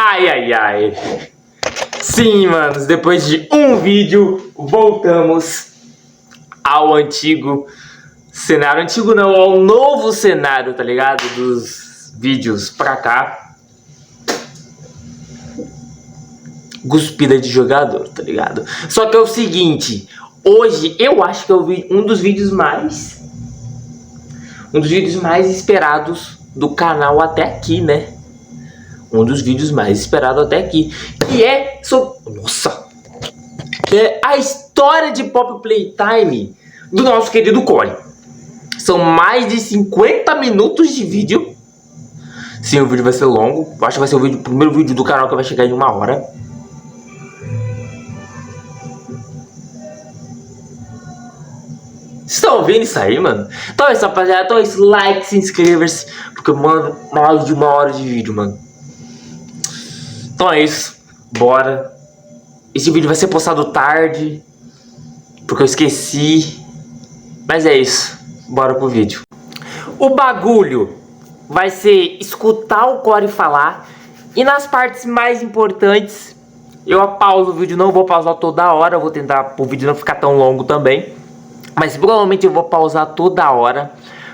Ai, ai, ai. Sim, manos, depois de um vídeo, voltamos ao antigo cenário. Antigo não, ao novo cenário, tá ligado? Dos vídeos pra cá. Cuspida de jogador, tá ligado? Só que é o seguinte, hoje eu acho que é um dos vídeos mais esperados do canal até aqui, né? Um dos vídeos mais esperados até aqui, que é sobre... Nossa! Que é a história de Poppy Playtime do nosso querido Corey. São mais de 50 minutos de vídeo. Sim, o vídeo vai ser longo. Eu acho que vai ser o primeiro vídeo do canal que vai chegar em 1 hora. Vocês estão ouvindo isso aí, mano? Então é isso, rapaziada. Então é isso. Like, se inscreva-se. Porque eu mando mais de 1 hora de vídeo, mano. Então é isso, bora. Esse vídeo vai ser postado tarde, porque eu esqueci. Mas é isso, bora pro vídeo. O bagulho vai ser escutar o Corey falar. E nas partes mais importantes, eu pauso o vídeo, não vou pausar toda hora. Eu vou tentar o vídeo não ficar tão longo também. Mas provavelmente eu vou pausar toda hora,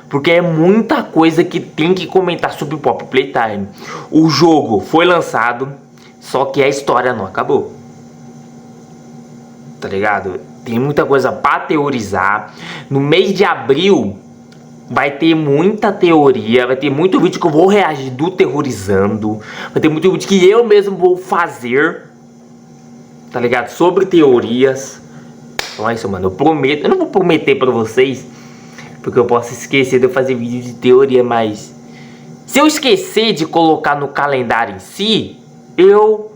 porque é muita coisa que tem que comentar sobre o Poppy Playtime. O jogo foi lançado, só que a história não acabou. Tá ligado? Tem muita coisa pra teorizar. No mês de abril vai ter muita teoria. Vai ter muito vídeo que eu vou reagir do Terrorizando. Vai ter muito vídeo que eu mesmo vou fazer, tá ligado? Sobre teorias. Então é isso, mano. Eu prometo. Eu não vou prometer pra vocês, porque eu posso esquecer de eu fazer vídeo de teoria. Mas se eu esquecer de colocar no calendário em si, eu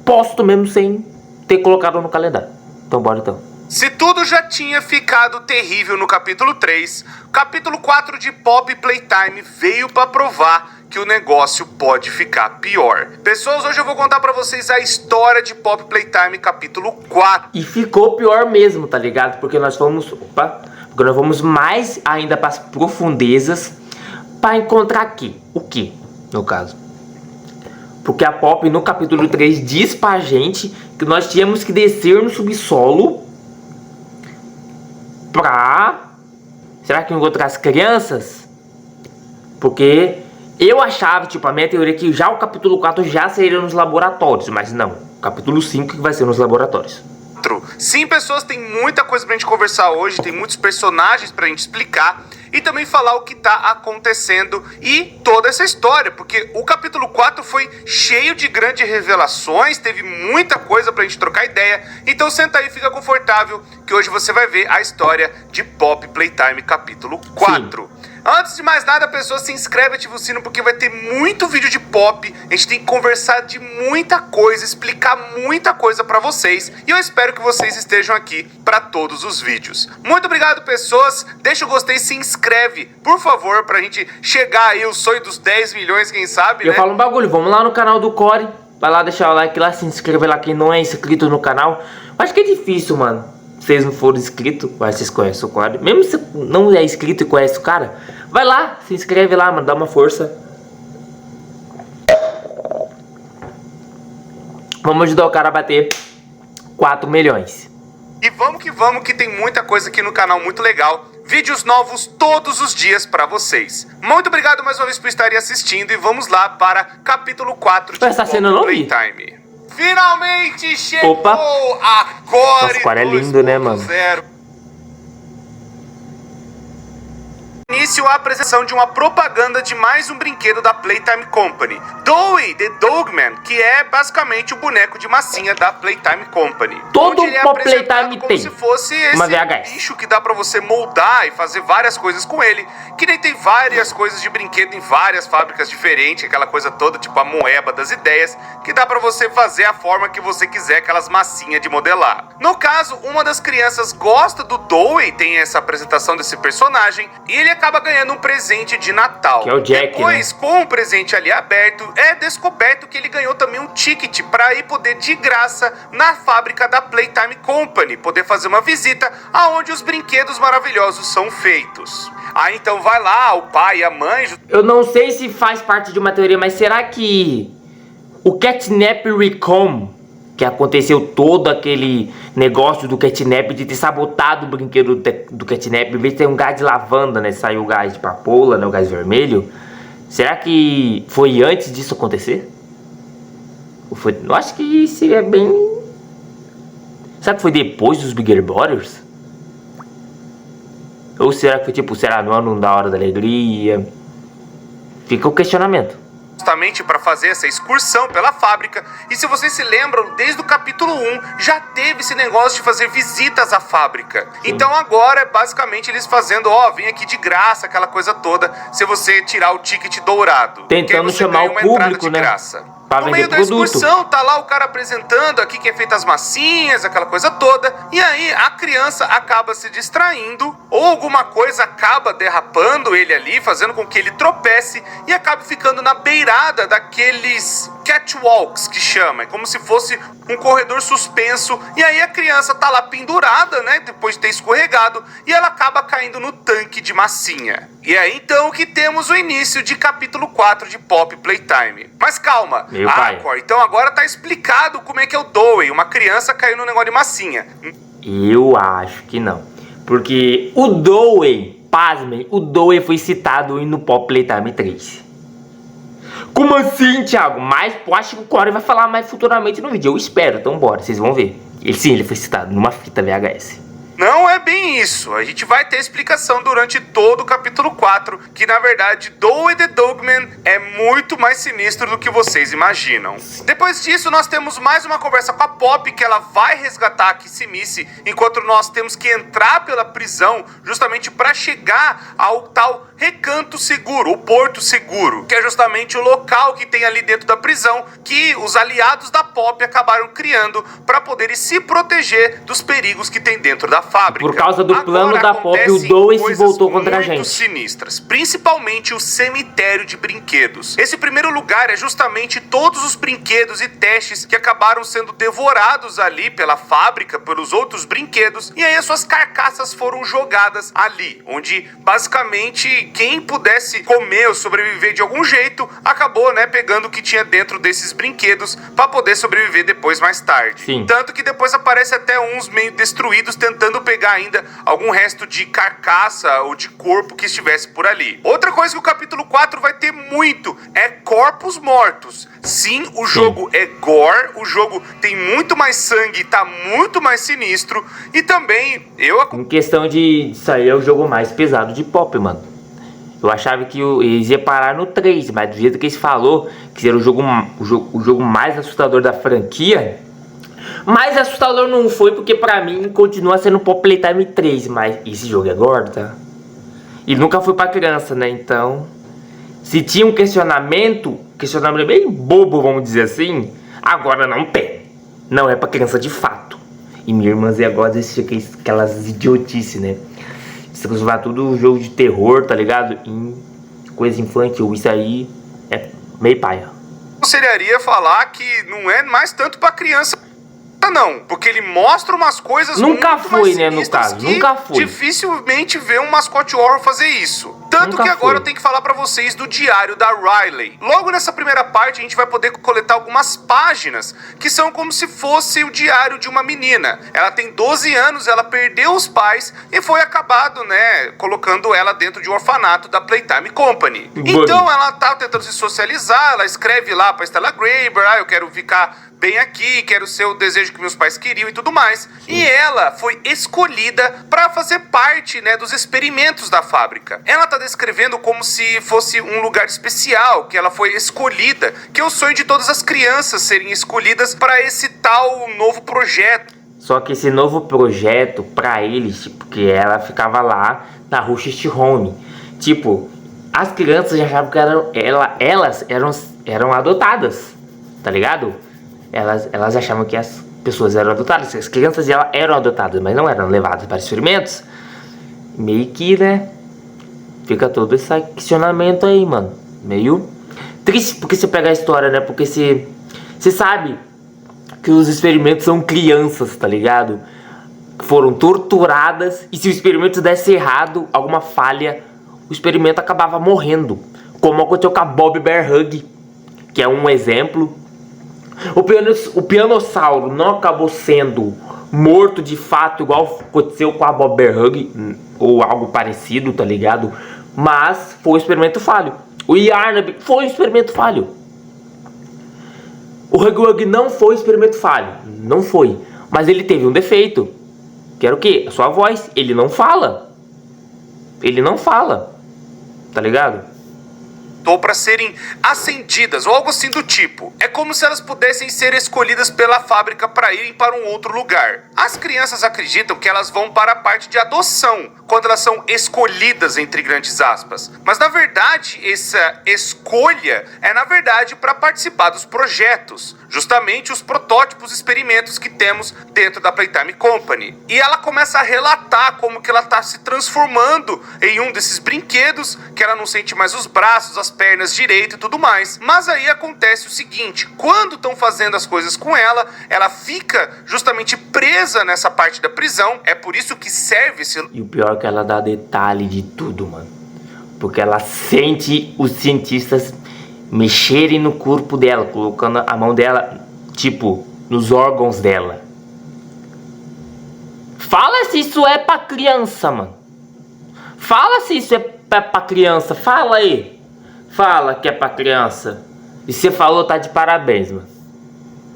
posto mesmo sem ter colocado no calendário. Então bora então. Se tudo já tinha ficado terrível no capítulo 3, o capítulo 4 de Poppy Playtime veio pra provar que o negócio pode ficar pior. Pessoas, hoje eu vou contar pra vocês a história de Poppy Playtime capítulo 4. E ficou pior mesmo, tá ligado? Porque nós fomos... porque nós vamos mais ainda para as profundezas pra encontrar aqui. O que, no caso? Porque a Poppy no capítulo 3 diz pra gente que nós tínhamos que descer no subsolo pra... Será que encontrar as crianças? Porque eu achava, tipo, a minha teoria é que já o capítulo 4 já seria nos laboratórios. Mas não, capítulo 5 que vai ser nos laboratórios. Sim, pessoas, tem muita coisa pra gente conversar hoje, tem muitos personagens pra gente explicar e também falar o que tá acontecendo e toda essa história, porque o capítulo 4 foi cheio de grandes revelações, teve muita coisa pra gente trocar ideia, então senta aí, fica confortável, que hoje você vai ver a história de Poppy Playtime capítulo 4. Sim. Antes de mais nada, pessoas, se inscreve e ativa o sino, porque vai ter muito vídeo de Poppy. A gente tem que conversar de muita coisa, explicar muita coisa pra vocês. E eu espero que vocês estejam aqui pra todos os vídeos. Muito obrigado, pessoas. Deixa o gostei, se inscreve, por favor, pra gente chegar aí o sonho dos 10 milhões, quem sabe, né? Eu falo um bagulho, vamos lá no canal do Corey. Vai lá deixar o like lá, se inscrever lá quem não é inscrito no canal. Acho que é difícil, mano. Se vocês não forem inscritos, mas vocês conhecem o Corey. Mesmo se não é inscrito e conhece o cara, vai lá, se inscreve lá, mano, dá uma força. Vamos ajudar o cara a bater 4 milhões. E vamos que tem muita coisa aqui no canal muito legal. Vídeos novos todos os dias pra vocês. Muito obrigado mais uma vez por estarem assistindo e vamos lá para capítulo 4 de essa cena não vi. Playtime. Finalmente chegou! Opa. A Corey. Nossa, o Corey é lindo, né, mano? Início a apresentação de uma propaganda de mais um brinquedo da Playtime Company. Doughy, The Dogman, que é basicamente o boneco de massinha da Playtime Company. Todo ele é Poppy apresentado Playtime como tem se fosse esse uma VHS. bicho que dá pra você moldar e fazer várias coisas com ele. Que nem tem várias coisas de brinquedo em várias fábricas diferentes, aquela coisa toda, tipo a moeba das ideias, que dá pra você fazer a forma que você quiser, aquelas massinhas de modelar. No caso, uma das crianças gosta do Doughy, tem essa apresentação desse personagem, e ele acaba ganhando um presente de Natal. Que é o Jack, depois, né? com o presente ali aberto, é descoberto que ele ganhou também um ticket para ir poder de graça na fábrica da Playtime Company, poder fazer uma visita aonde os brinquedos maravilhosos são feitos. Aí então vai lá, o pai e a mãe... Eu não sei se faz parte de uma teoria, mas será que O Catnap Recon, que aconteceu todo aquele negócio do Catnap de ter sabotado o brinquedo do Catnap, em vez de ter um gás de lavanda, né? Saiu o gás de papoula, né? O gás vermelho. Será que foi antes disso acontecer? Ou foi... Eu acho que seria bem... Será que foi depois dos Bigger Brothers? Ou será que foi tipo, será no ano da Hora da Alegria? Fica o questionamento. Justamente para fazer essa excursão pela fábrica. E se vocês se lembram, desde o capítulo 1 já teve esse negócio de fazer visitas à fábrica. Sim. Então agora é basicamente eles fazendo, vem aqui de graça, aquela coisa toda, se você tirar o ticket dourado. Tentando chamar o público, né? Graça. Pra No meio da produto. excursão, tá lá o cara apresentando aqui que é feita as massinhas, aquela coisa toda. E aí a criança acaba se distraindo, ou alguma coisa acaba derrapando ele ali, fazendo com que ele tropece e acabe ficando na beirada daqueles catwalks que chama. É como se fosse um corredor suspenso. E aí a criança tá lá pendurada, né? Depois de ter escorregado. E ela acaba caindo no tanque de massinha. E é então que temos o início de capítulo 4 de Pop Playtime. Mas calma. Meu pai. Então agora tá explicado como é que é o Dewey. Uma criança caiu no negócio de massinha. Eu acho que não. Porque o Dewey, pasmem, o Dewey foi citado no Pop Playtime 3. Como assim, Thiago? Mas eu acho que o Corey vai falar mais futuramente no vídeo. Eu espero, então bora, vocês vão ver. Ele foi citado numa fita VHS. Não é bem isso. A gente vai ter explicação durante todo o capítulo 4, que na verdade Dewey the Dogman é muito mais sinistro do que vocês imaginam. Depois disso, nós temos mais uma conversa com a Pop, que ela vai resgatar a Kissy-Missy, enquanto nós temos que entrar pela prisão justamente para chegar ao tal Recanto Seguro, o Porto Seguro, que é justamente o local que tem ali dentro da prisão que os aliados da Pop acabaram criando para poderem se proteger dos perigos que tem dentro da fábrica. Por causa do plano da Pop, o Dewey se voltou contra a gente. Muito sinistras, principalmente o cemitério de brinquedos. Esse primeiro lugar é justamente todos os brinquedos e testes que acabaram sendo devorados ali pela fábrica, pelos outros brinquedos, e aí as suas carcaças foram jogadas ali, onde basicamente quem pudesse comer ou sobreviver de algum jeito acabou, né, pegando o que tinha dentro desses brinquedos para poder sobreviver depois mais tarde. Sim. Tanto que depois aparece até uns meio destruídos tentando pegar ainda algum resto de carcaça ou de corpo que estivesse por ali. Outra coisa que o capítulo 4 vai ter muito é corpos mortos. Sim, o jogo é gore, o jogo tem muito mais sangue, tá muito mais sinistro e também Em questão de sair é o jogo mais pesado de Pop, mano. Eu achava que eles iam parar no 3, mas do jeito que eles falou que era o jogo mais assustador da franquia, mais assustador não foi, porque pra mim continua sendo Pop Playtime 3, mas esse jogo é gordo, tá? E nunca foi pra criança, né? Então, se tinha um questionamento bem bobo, vamos dizer assim, agora não tem. Não é pra criança de fato. E minha irmãzinha gosta de aquelas idiotices, né? Se transformar tudo jogo de terror, tá ligado? Em coisa infantil. Isso aí é meio paia. Consideraria falar que não é mais tanto pra criança, não, porque ele mostra umas coisas nunca muito foi, mais né, no sinistras caso, que nunca foi. dificilmente vê um mascote horror fazer isso. Tanto Nunca que agora foi. eu tenho que falar pra vocês do diário da Riley. Logo nessa primeira parte a gente vai poder coletar algumas páginas que são como se fosse o diário de uma menina. Ela tem 12 anos, ela perdeu os pais e foi acabado, né, colocando ela dentro de um orfanato da Playtime Company. Então ela tá tentando se socializar, ela escreve lá pra Stella Graber, eu quero ficar bem aqui, quero ser o desejo que meus pais queriam e tudo mais. E ela foi escolhida para fazer parte, né, dos experimentos da fábrica. Ela tá descrevendo como se fosse um lugar especial, que ela foi escolhida, que é o sonho de todas as crianças serem escolhidas para esse tal novo projeto. Só que esse novo projeto, pra eles, tipo, que ela ficava lá na Rushest Home. Tipo, as crianças já achavam que elas eram adotadas, tá ligado? Elas achavam que as pessoas eram adotadas, as crianças eram adotadas, mas não eram levadas para experimentos. Meio que, né, fica todo esse questionamento aí, mano. Meio triste, porque você pega a história, né, porque você sabe que os experimentos são crianças, tá ligado? Que foram torturadas, e se o experimento desse errado, alguma falha, o experimento acabava morrendo. Como aconteceu com a Bob Bear Hug, que é um exemplo O Pianossauro não acabou sendo morto de fato, igual aconteceu com a Bob Hug, ou algo parecido, tá ligado? Mas foi um experimento falho. O Yarnab foi um experimento falho. O Hug não foi um experimento falho. Não foi. Mas ele teve um defeito. Que era o quê? A sua voz. Ele não fala. Ele não fala. Tá ligado? Ou para serem acendidas, ou algo assim do tipo. É como se elas pudessem ser escolhidas pela fábrica para irem para um outro lugar. As crianças acreditam que elas vão para a parte de adoção, quando elas são escolhidas, entre grandes aspas. Mas na verdade, essa escolha é na verdade para participar dos projetos, justamente os protótipos, experimentos que temos dentro da Playtime Company. E ela começa a relatar como que ela está se transformando em um desses brinquedos, que ela não sente mais os braços, as pernas direito e tudo mais. Mas aí acontece o seguinte: quando estão fazendo as coisas com ela, ela fica justamente presa nessa parte da prisão. É por isso que serve esse... E o pior é que ela dá detalhe de tudo, mano. Porque ela sente os cientistas mexerem no corpo dela, colocando a mão dela, tipo, nos órgãos dela. Fala se isso é pra criança, mano. Fala se isso é pra criança. Fala aí. Fala que é pra criança. E você falou, tá de parabéns, mano.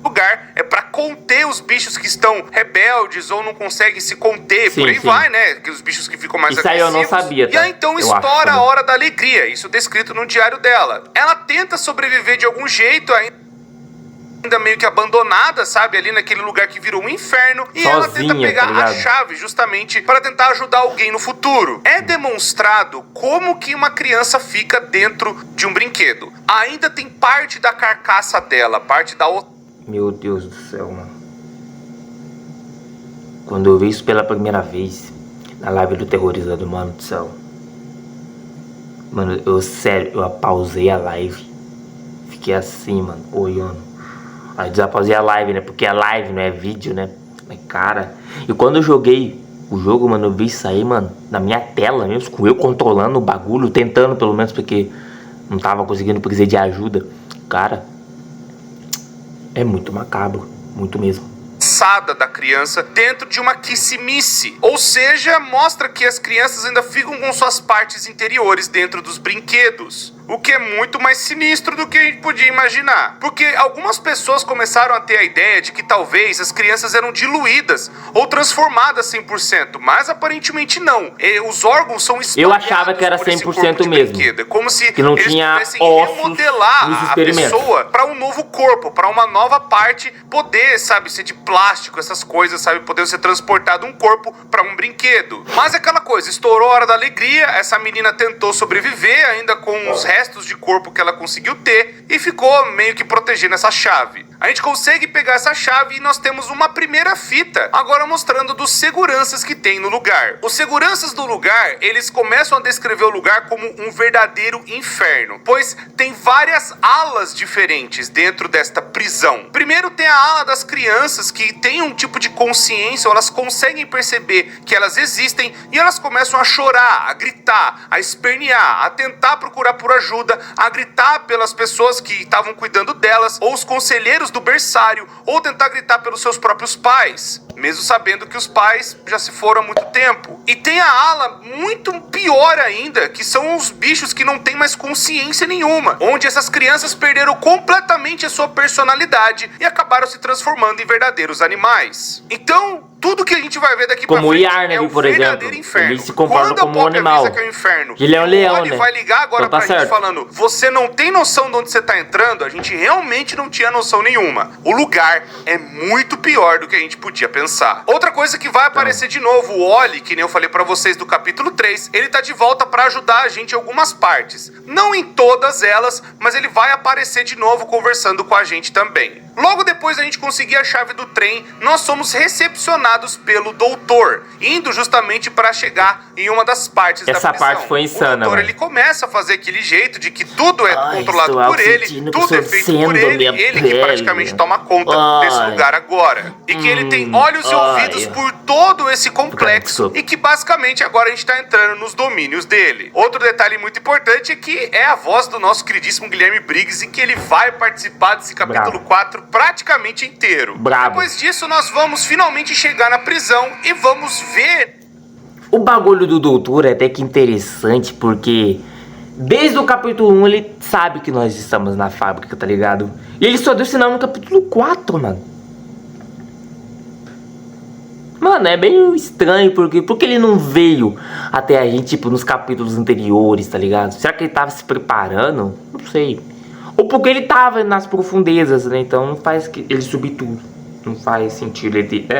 Lugar é pra conter os bichos que estão rebeldes ou não conseguem se conter, Sim, por aí sim. vai, né? Aqueles bichos que ficam mais Isso aí agressivos. eu não sabia, tá? E aí então Eu estoura acho a hora da alegria, isso descrito no diário dela. Ela tenta sobreviver de algum jeito, ainda meio que abandonada, sabe? Ali naquele lugar que virou um inferno. E ela tenta Sozinha, pegar tá a ligado? chave justamente para tentar ajudar alguém no futuro. É demonstrado como que uma criança fica dentro de um brinquedo. Ainda tem parte da carcaça dela, parte da... Meu Deus do céu, mano. Quando eu vi isso pela primeira vez na live do Terrorizado, mano do céu. Mano, eu pausei a live. Fiquei assim, mano, olhando. Aí desapausei a live, né? Porque a live não é vídeo, né? Mas cara. E quando eu joguei o jogo, mano, eu vi isso aí, mano, na minha tela mesmo, com eu controlando o bagulho, tentando pelo menos, porque não tava conseguindo, precisar de ajuda. Cara, é muito macabro, muito mesmo. Da criança dentro de uma quissimice, ou seja, mostra que as crianças ainda ficam com suas partes interiores dentro dos brinquedos, o que é muito mais sinistro do que a gente podia imaginar, porque algumas pessoas começaram a ter a ideia de que talvez as crianças eram diluídas ou transformadas 100%, mas aparentemente não. Os órgãos são espalhados. Eu achava que era por esse 100% corpo de mesmo. brinquedo. É como se que não eles tinha pudessem ossos remodelar nos a experimentos. pessoa para um novo corpo, para uma nova parte poder, sabe, ser de plástico, essas coisas, sabe, poder ser transportado um corpo para um brinquedo. Mas é aquela coisa, estourou a hora da alegria, essa menina tentou sobreviver ainda com os restos de corpo que ela conseguiu ter e ficou meio que protegendo essa chave. A gente consegue pegar essa chave e nós temos uma primeira fita, agora mostrando dos seguranças que tem no lugar. Os seguranças do lugar, eles começam a descrever o lugar como um verdadeiro inferno, pois tem várias alas diferentes dentro desta prisão. Primeiro tem a ala das crianças que tem um tipo de consciência, ou elas conseguem perceber que elas existem e elas começam a chorar, a gritar, a espernear, a tentar procurar por ajuda, a gritar pelas pessoas que estavam cuidando delas, ou os conselheiros do berçário, ou tentar gritar pelos seus próprios pais, mesmo sabendo que os pais já se foram há muito tempo. E tem a ala muito pior ainda, que são os bichos que não têm mais consciência nenhuma, onde essas crianças perderam completamente a sua personalidade e acabaram se transformando em verdadeiros animais. Então, tudo que a gente vai ver daqui pra Como o frente Yarnab, é o por verdadeiro exemplo. inferno. Ele se comporta Quando a como um Poppy animal. avisa que é o inferno, Ele é um leão, ele né? vai ligar agora Então tá pra gente certo. falando: você não tem noção de onde você tá entrando? A gente realmente não tinha noção nenhuma. O lugar é muito pior do que a gente podia pensar. Outra coisa que vai aparecer de novo, o Oli, que nem eu falei pra vocês do capítulo 3, ele tá de volta pra ajudar a gente em algumas partes. Não em todas elas, mas ele vai aparecer de novo conversando com a gente também. Logo depois da gente conseguir a chave do trem, nós somos recepcionados pelo doutor, indo justamente para chegar em uma das partes da prisão. Essa parte foi insana, O doutor, mano. ele começa a fazer aquele jeito de que tudo é Ai, controlado estou por ele, sentindo que tudo é feito por sorcendo ele, minha ele que pele. praticamente toma conta desse Ai. lugar agora. E que ele tem olhos e ouvidos por todo esse complexo Desculpa. e que basicamente agora a gente tá entrando nos domínios dele. Outro detalhe muito importante é que é a voz do nosso queridíssimo Guilherme Briggs e que ele vai participar desse capítulo Bravo. 4 praticamente inteiro. Brabo. Depois disso, nós vamos finalmente chegar na prisão e vamos ver... O bagulho do doutor é até que interessante, porque desde o capítulo 1 ele sabe que nós estamos na fábrica, tá ligado? E ele só deu sinal no capítulo 4, mano. Mano, é meio estranho, porque ele não veio até a gente, tipo, nos capítulos anteriores, tá ligado? Será que ele tava se preparando? Não sei. Ou porque ele tava nas profundezas, né? Então não faz que ele subir tudo. Não faz sentido.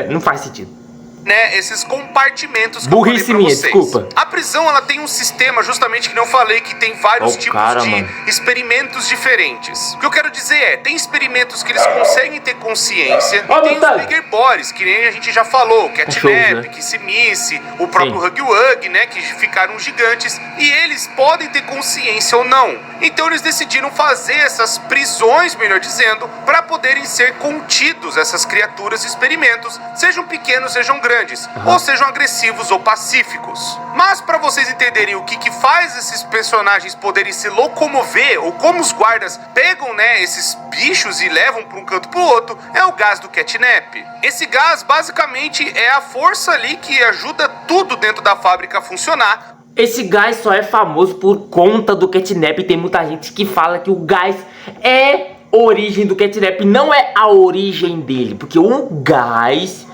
Não faz sentido. Né, esses compartimentos que Burrice eu falei pra minha, vocês. desculpa. A prisão, ela tem um sistema, justamente que não falei, que tem vários tipos de experimentos diferentes. O que eu quero dizer é, tem experimentos que eles conseguem ter consciência, e tem os Bigger Bodies, que nem a gente já falou, Catnap, Kissimiss, o próprio Huggy Wuggy, né, que ficaram gigantes, e eles podem ter consciência ou não. Então eles decidiram fazer essas prisões, melhor dizendo, para poderem ser contidos, essas criaturas e experimentos, sejam pequenos, sejam grandes, ou sejam agressivos ou pacíficos. Mas para vocês entenderem o que faz esses personagens poderem se locomover, ou como os guardas pegam, né, esses bichos e levam para um canto pro outro, é o gás do Catnap. Esse gás basicamente é a força ali que ajuda tudo dentro da fábrica a funcionar. Esse gás só é famoso por conta do Catnap. Tem muita gente que fala que o gás é origem do Catnap, não é a origem dele, porque o gás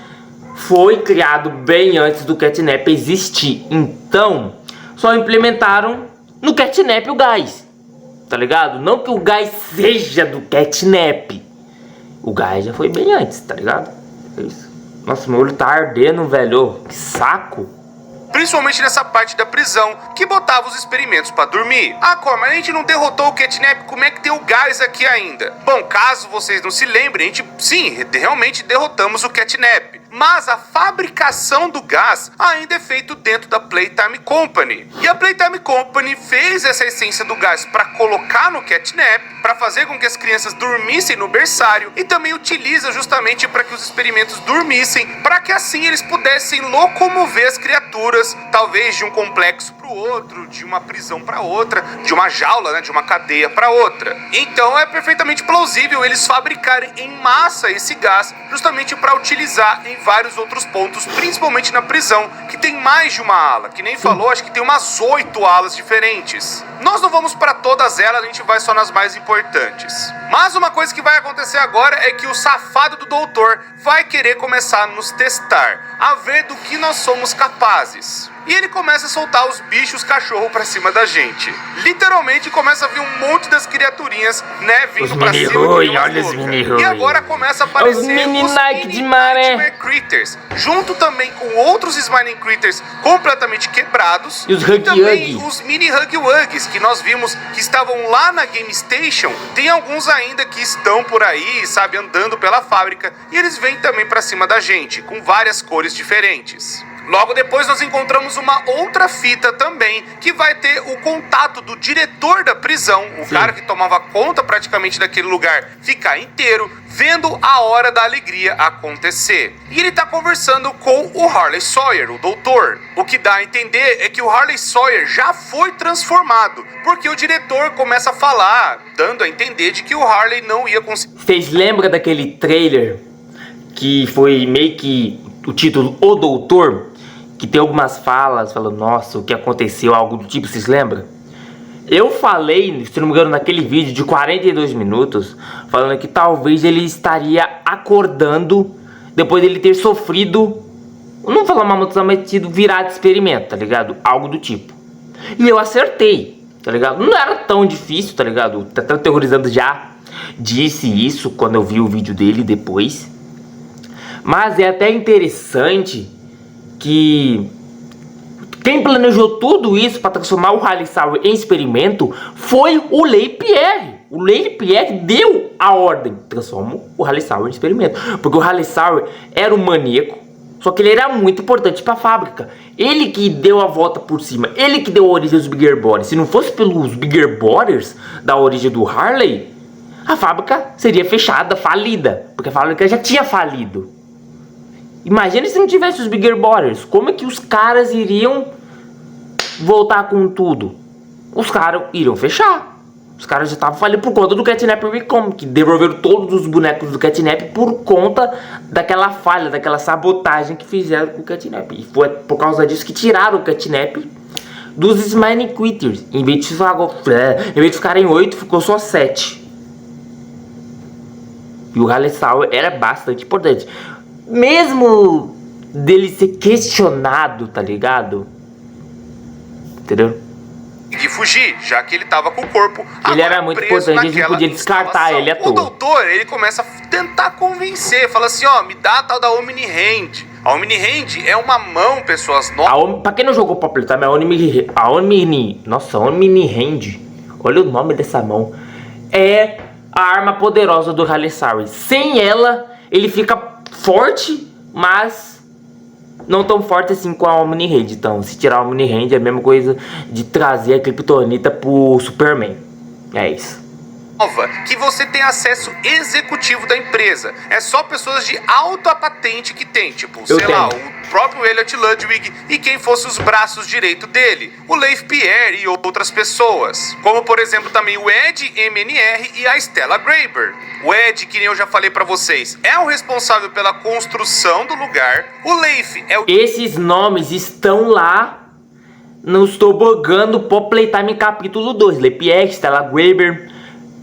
foi criado bem antes do Catnap existir. Então, só implementaram no Catnap o gás, tá ligado? Não que o gás seja do Catnap. O gás já foi bem antes, tá ligado? É isso. Nossa, meu olho tá ardendo, velho. Que saco. Principalmente nessa parte da prisão, que botava os experimentos pra dormir. Ah, mas a gente não derrotou o Catnap, como é que tem o gás aqui ainda? Bom, caso vocês não se lembrem, a gente, sim, realmente derrotamos o Catnap. Mas a fabricação do gás ainda é feito dentro da Playtime Company. E a Playtime Company fez essa essência do gás para colocar no Catnap, para fazer com que as crianças dormissem no berçário, e também utiliza justamente para que os experimentos dormissem, para que assim eles pudessem locomover as criaturas, talvez de um complexo para o outro, de uma prisão para outra, de uma jaula, né, de uma cadeia para outra. Então é perfeitamente plausível eles fabricarem em massa esse gás, justamente para utilizar em vários outros pontos, principalmente na prisão, que tem mais de uma ala, que nem falou, acho que tem umas 8 alas diferentes. Nós não vamos para todas elas, a gente vai só nas mais importantes. Mas uma coisa que vai acontecer agora é que o safado do doutor vai querer começar a nos testar, a ver do que nós somos capazes. E ele começa a soltar os bichos cachorro pra cima da gente. Literalmente começa a vir um monte das criaturinhas, né, vindo pra cima de olha os mini-rui. E agora começa a aparecer os mini-Nike de maré Critters, junto também com outros Smiling Critters completamente quebrados. E os também Huggy os mini Huggy Wuggies, que nós vimos que estavam lá na Game Station. Tem alguns ainda que estão por aí, sabe, andando pela fábrica. E eles vêm também pra cima da gente, com várias cores diferentes. Logo depois nós encontramos uma outra fita também, que vai ter o contato do diretor da prisão, o cara que tomava conta praticamente daquele lugar, ficar inteiro, vendo a hora da alegria acontecer. E ele tá conversando com o Harley Sawyer, o doutor. O que dá a entender é que o Harley Sawyer já foi transformado, porque o diretor começa a falar, dando a entender de que o Harley não ia conseguir... Vocês lembram daquele trailer que foi meio que o título O Doutor? Que tem algumas falas falando, nossa, o que aconteceu, algo do tipo, vocês lembram? Eu falei, se não me engano, naquele vídeo de 42 minutos, falando que talvez ele estaria acordando depois dele ter sofrido, não vou falar uma maldição, mas tido virado experimento, tá ligado? Algo do tipo. E eu acertei, tá ligado? Não era tão difícil, tá ligado? Tá tão aterrorizando já. Disse isso quando eu vi o vídeo dele depois. Mas é até interessante que quem planejou tudo isso para transformar o Harley Sawyer em experimento foi o Lapierre. O Lapierre deu a ordem, transforma o Harley Sawyer em experimento. Porque o Harley Sawyer era um maníaco, só que ele era muito importante para a fábrica. Ele que deu a volta por cima, ele que deu a origem dos Bigger Bodies. Se não fosse pelos Bigger Bodies da origem do Harley, a fábrica seria fechada, falida, porque a fábrica já tinha falido. Imagina se não tivesse os Bigger Bodies. Como é que os caras iriam voltar com tudo? Os caras iriam fechar. Os caras já estavam falando por conta do Catnap Recon, que devolveram todos os bonecos do Catnap por conta daquela falha, daquela sabotagem que fizeram com o Catnap. E foi por causa disso que tiraram o Catnap dos Smiling Critters. Em vez de ficarem 8, ficou só 7. E o Harley Sour era bastante importante. Mesmo dele ser questionado, tá ligado? Entendeu? De fugir, já que ele tava com o corpo. Ele era muito importante, a gente não podia descartar ele à toa. O doutor, ele começa a tentar convencer, fala assim, ó, me dá a tal da Omni Hand. A Omni Hand é uma mão, pessoas novas. Pra quem não jogou Popular Time, nossa, a Omni Hand, olha o nome dessa mão. É a arma poderosa do Harley Sour. Sem ela, ele fica forte, mas não tão forte assim com a Omni Hand. Então, se tirar a Omni Hand é a mesma coisa de trazer a Kryptonita pro Superman. É isso. Que você tem acesso executivo da empresa. É só pessoas de alta patente que tem. Tipo, sei lá, o próprio Elliot Ludwig e quem fosse os braços direito dele. O Leif Pierre e outras pessoas. Como, por exemplo, também o Ed MNR e a Stella Graber. O Ed, que nem eu já falei pra vocês, é o responsável pela construção do lugar. O Leif é o... Esses nomes estão lá nos tobogã do Pop Playtime capítulo 2. Leif Pierre, Stella Graber,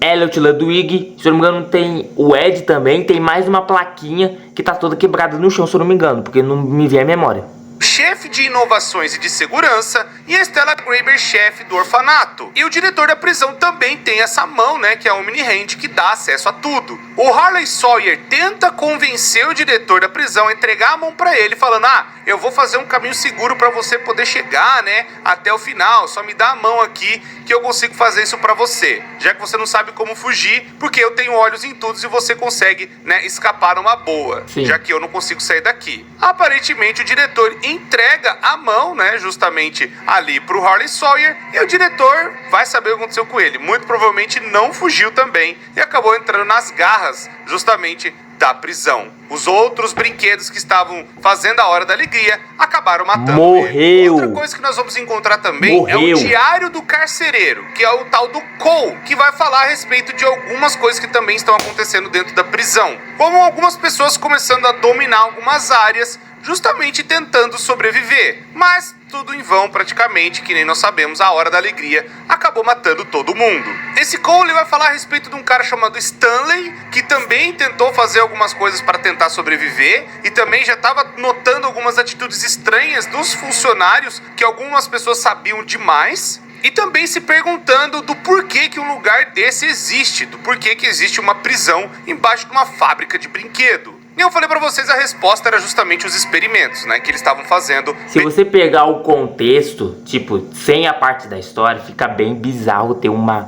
Elliot Ludwig, se eu não me engano tem o Ed também, tem mais uma plaquinha que tá toda quebrada no chão, se eu não me engano, porque não me vem a memória. Chefe de inovações e de segurança e a Stella Graber, chefe do orfanato. E o diretor da prisão também tem essa mão, né, que é a Omni Hand, que dá acesso a tudo. O Harley Sawyer tenta convencer o diretor da prisão a entregar a mão pra ele, falando, eu vou fazer um caminho seguro pra você poder chegar, né, até o final, só me dá a mão aqui que eu consigo fazer isso pra você, já que você não sabe como fugir, porque eu tenho olhos em tudo e você consegue, né, escapar numa boa. Sim. Já que eu não consigo sair daqui. Aparentemente o diretor entrega a mão, né, justamente ali pro Harley Sawyer, e o diretor vai saber o que aconteceu com ele. Muito provavelmente não fugiu também e acabou entrando nas garras justamente da prisão. Os outros brinquedos que estavam fazendo a Hora da Alegria acabaram matando ele. Outra coisa que nós vamos encontrar também é o Diário do Carcereiro, que é o tal do Cole, que vai falar a respeito de algumas coisas que também estão acontecendo dentro da prisão. Como algumas pessoas começando a dominar algumas áreas, justamente tentando sobreviver. Mas tudo em vão praticamente, que nem nós sabemos, a Hora da Alegria acabou matando todo mundo. Esse Cole vai falar a respeito de um cara chamado Stanley, que também tentou fazer algumas coisas para tentar sobreviver e também já estava notando algumas atitudes estranhas dos funcionários, que algumas pessoas sabiam demais. E também se perguntando do porquê que um lugar desse existe, do porquê que existe uma prisão embaixo de uma fábrica de brinquedo. E eu falei pra vocês, a resposta era justamente os experimentos, né, que eles estavam fazendo. Se você pegar o contexto, tipo, sem a parte da história, fica bem bizarro ter uma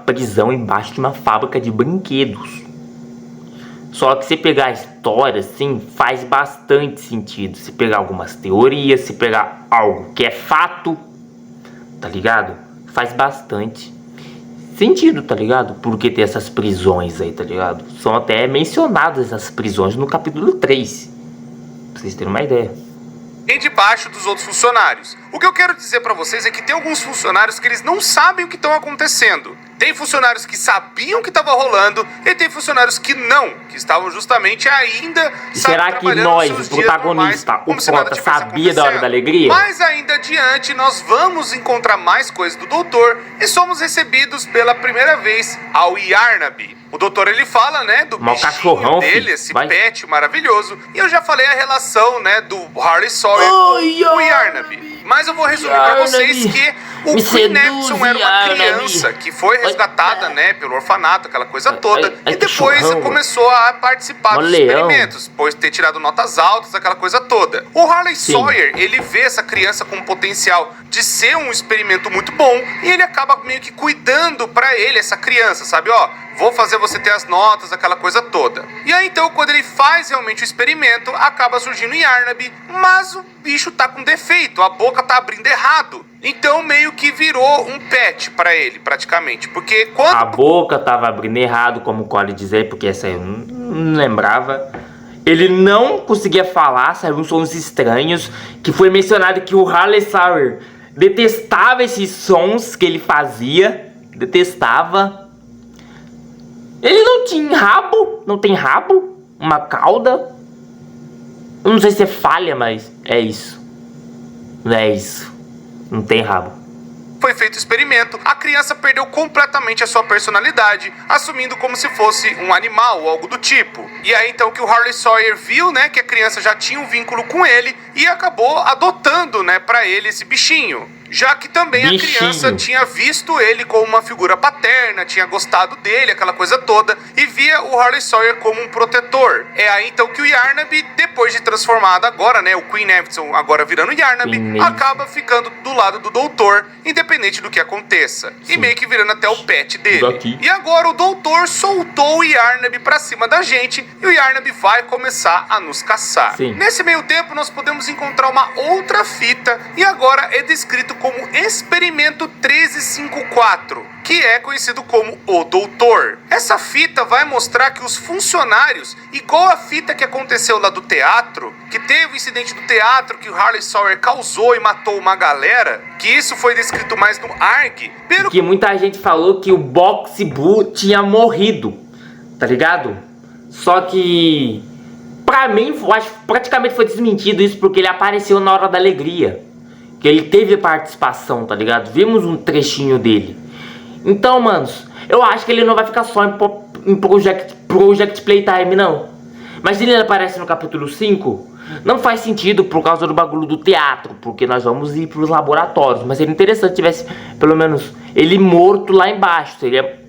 prisão embaixo de uma fábrica de brinquedos. Só que se pegar a história, assim, faz bastante sentido. Se pegar algumas teorias, se pegar algo que é fato, tá ligado? Faz bastante sentido, tá ligado? Porque tem essas prisões aí, tá ligado? São até mencionadas essas prisões no capítulo 3. Pra vocês terem uma ideia. Bem debaixo dos outros funcionários. O que eu quero dizer pra vocês é que tem alguns funcionários que eles não sabem o que estão acontecendo. Tem funcionários que sabiam que estava rolando e tem funcionários que não, que estavam justamente ainda... E será que nós, o protagonista, o Prota, sabia da Hora da Alegria? Mas ainda adiante nós vamos encontrar mais coisas do doutor e somos recebidos pela primeira vez ao Yarnaby. O doutor, ele fala, né, do bichinho dele, esse pet maravilhoso. E eu já falei a relação, né, do Harley Sawyer com o Yarnaby. Mas eu vou resumir pra vocês que o Queen Epson era uma criança que foi resgatada, né, pelo orfanato, aquela coisa toda. E depois começou a participar dos experimentos, pois ter tirado notas altas, aquela coisa toda. O Harley Sawyer, ele vê essa criança com potencial de ser um experimento muito bom. E ele acaba meio que cuidando pra ele, essa criança, sabe, ó. Vou fazer você ter as notas, aquela coisa toda. E aí, então, quando ele faz realmente o experimento, acaba surgindo o Yarnaby, mas o bicho tá com defeito, a boca tá abrindo errado. Então, meio que virou um pet pra ele, praticamente. Porque quando... A boca tava abrindo errado, como o Cole dizer, porque essa eu não lembrava. Ele não conseguia falar, saíram sons estranhos, que foi mencionado que o Harley Sawyer detestava esses sons que ele fazia. Detestava. Ele não tinha rabo. Não tem rabo. Uma cauda. Eu não sei se é falha, mas é isso. É isso. Não tem rabo. Foi feito o experimento, a criança perdeu completamente a sua personalidade, assumindo como se fosse um animal ou algo do tipo. E aí então que o Harley Sawyer viu, né, que a criança já tinha um vínculo com ele e acabou adotando, né, pra ele esse bichinho. Já que também a criança tinha visto ele como uma figura paterna, tinha gostado dele, aquela coisa toda, e via o Harley Sawyer como um protetor. É aí então que o Yarnaby, depois de transformado agora, né, o Queen Evidson agora virando Yarnaby, acaba ficando do lado do doutor, independente do que aconteça. Sim. E meio que virando até o pet dele. E agora o doutor soltou o Yarnaby pra cima da gente, e o Yarnaby vai começar a nos caçar. Sim. Nesse meio tempo nós podemos encontrar uma outra fita, e agora é descrito como Experimento 1354, que é conhecido como o Doutor. Essa fita vai mostrar que os funcionários, igual a fita que aconteceu lá do teatro, que teve o incidente do teatro que o Harley Sawyer causou e matou uma galera, que isso foi descrito mais no ARG. Que muita gente falou que o Boxy Blue tinha morrido, tá ligado? Só que, pra mim, eu acho que praticamente foi desmentido isso, porque ele apareceu na Hora da Alegria. Que ele teve participação, tá ligado? Vimos um trechinho dele. Então, manos, eu acho que ele não vai ficar só em Project Playtime, não. Mas se ele aparece no capítulo 5, não faz sentido por causa do bagulho do teatro, porque nós vamos ir pros laboratórios. Mas seria interessante se tivesse, pelo menos, ele morto lá embaixo.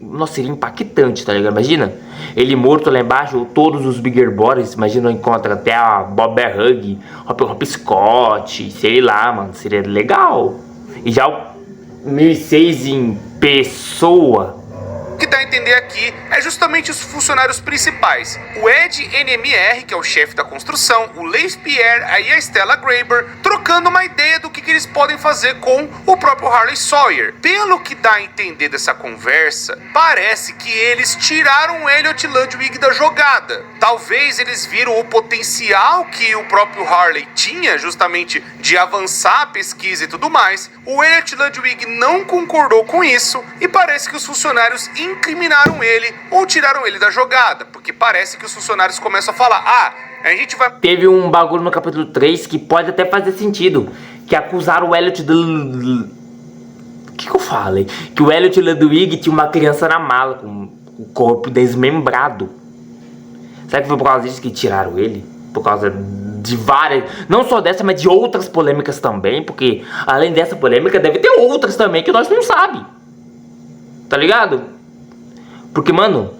Nossa, seria impactante, tá ligado? Imagina, ele morto lá embaixo, ou todos os Bigger Boys, imagina, encontra até a Bob Hug, Hop Scott, sei lá, mano, seria legal. E já o 1006 em pessoa. O que dá a entender aqui é justamente os funcionários principais. O Ed NMR, que é o chefe da construção, o Leif Pierre e a Stella Graeber, trocando uma ideia do que eles podem fazer com o próprio Harley Sawyer. Pelo que dá a entender dessa conversa, parece que eles tiraram o Elliot Ludwig da jogada. Talvez eles viram o potencial que o próprio Harley tinha, justamente de avançar a pesquisa e tudo mais. O Elliot Ludwig não concordou com isso e parece que os funcionários incriminaram ele ou tiraram ele da jogada, porque parece que os funcionários começam a falar: a gente vai... Teve um bagulho no capítulo 3 que pode até fazer sentido, que acusaram o Elliot do... O que eu falei? Que o Elliot Ludwig tinha uma criança na mala com o corpo desmembrado. Será que foi por causa disso que tiraram ele? Por causa de várias... Não só dessa, mas de outras polêmicas também, porque além dessa polêmica deve ter outras também que nós não sabemos. Tá ligado? Porque, mano,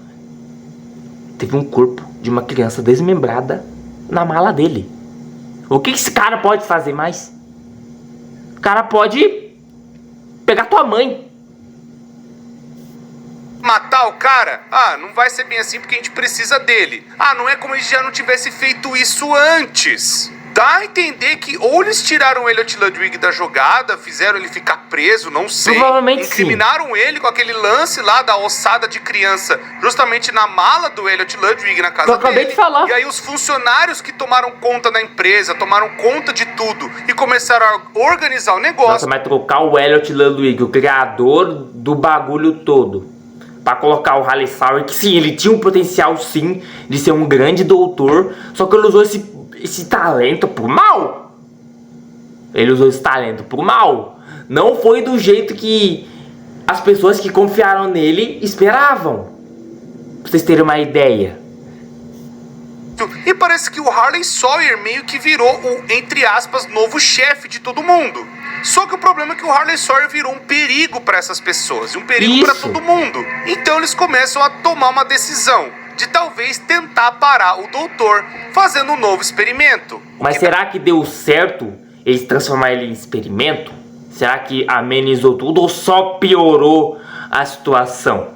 teve um corpo de uma criança desmembrada na mala dele. O que esse cara pode fazer mais? O cara pode pegar tua mãe. Matar o cara? Não vai ser bem assim porque a gente precisa dele. Não é como se já não tivesse feito isso antes. Dá a entender que ou eles tiraram o Elliot Ludwig da jogada, fizeram ele ficar preso, não sei. Provavelmente incriminaram sim. Ele com aquele lance lá da ossada de criança, justamente na mala do Elliot Ludwig, na casa dele. Eu acabei de falar. E aí os funcionários que tomaram conta da empresa, tomaram conta de tudo e começaram a organizar o negócio. Nossa, mas trocar o Elliot Ludwig, o criador do bagulho todo, pra colocar o Harley Sawyer, que sim, ele tinha um potencial sim de ser um grande doutor, só que ele usou esse talento pro mal. Ele usou esse talento pro mal. Não foi do jeito que as pessoas que confiaram nele esperavam. Pra vocês terem uma ideia. E parece que o Harley Sawyer meio que virou o, entre aspas, novo chefe de todo mundo. Só que o problema é que o Harley Sawyer virou um perigo para essas pessoas e um perigo para todo mundo. Então eles começam a tomar uma decisão de talvez tentar parar o doutor fazendo um novo experimento. Mas será que deu certo eles transformar ele em experimento? Será que amenizou tudo ou só piorou a situação?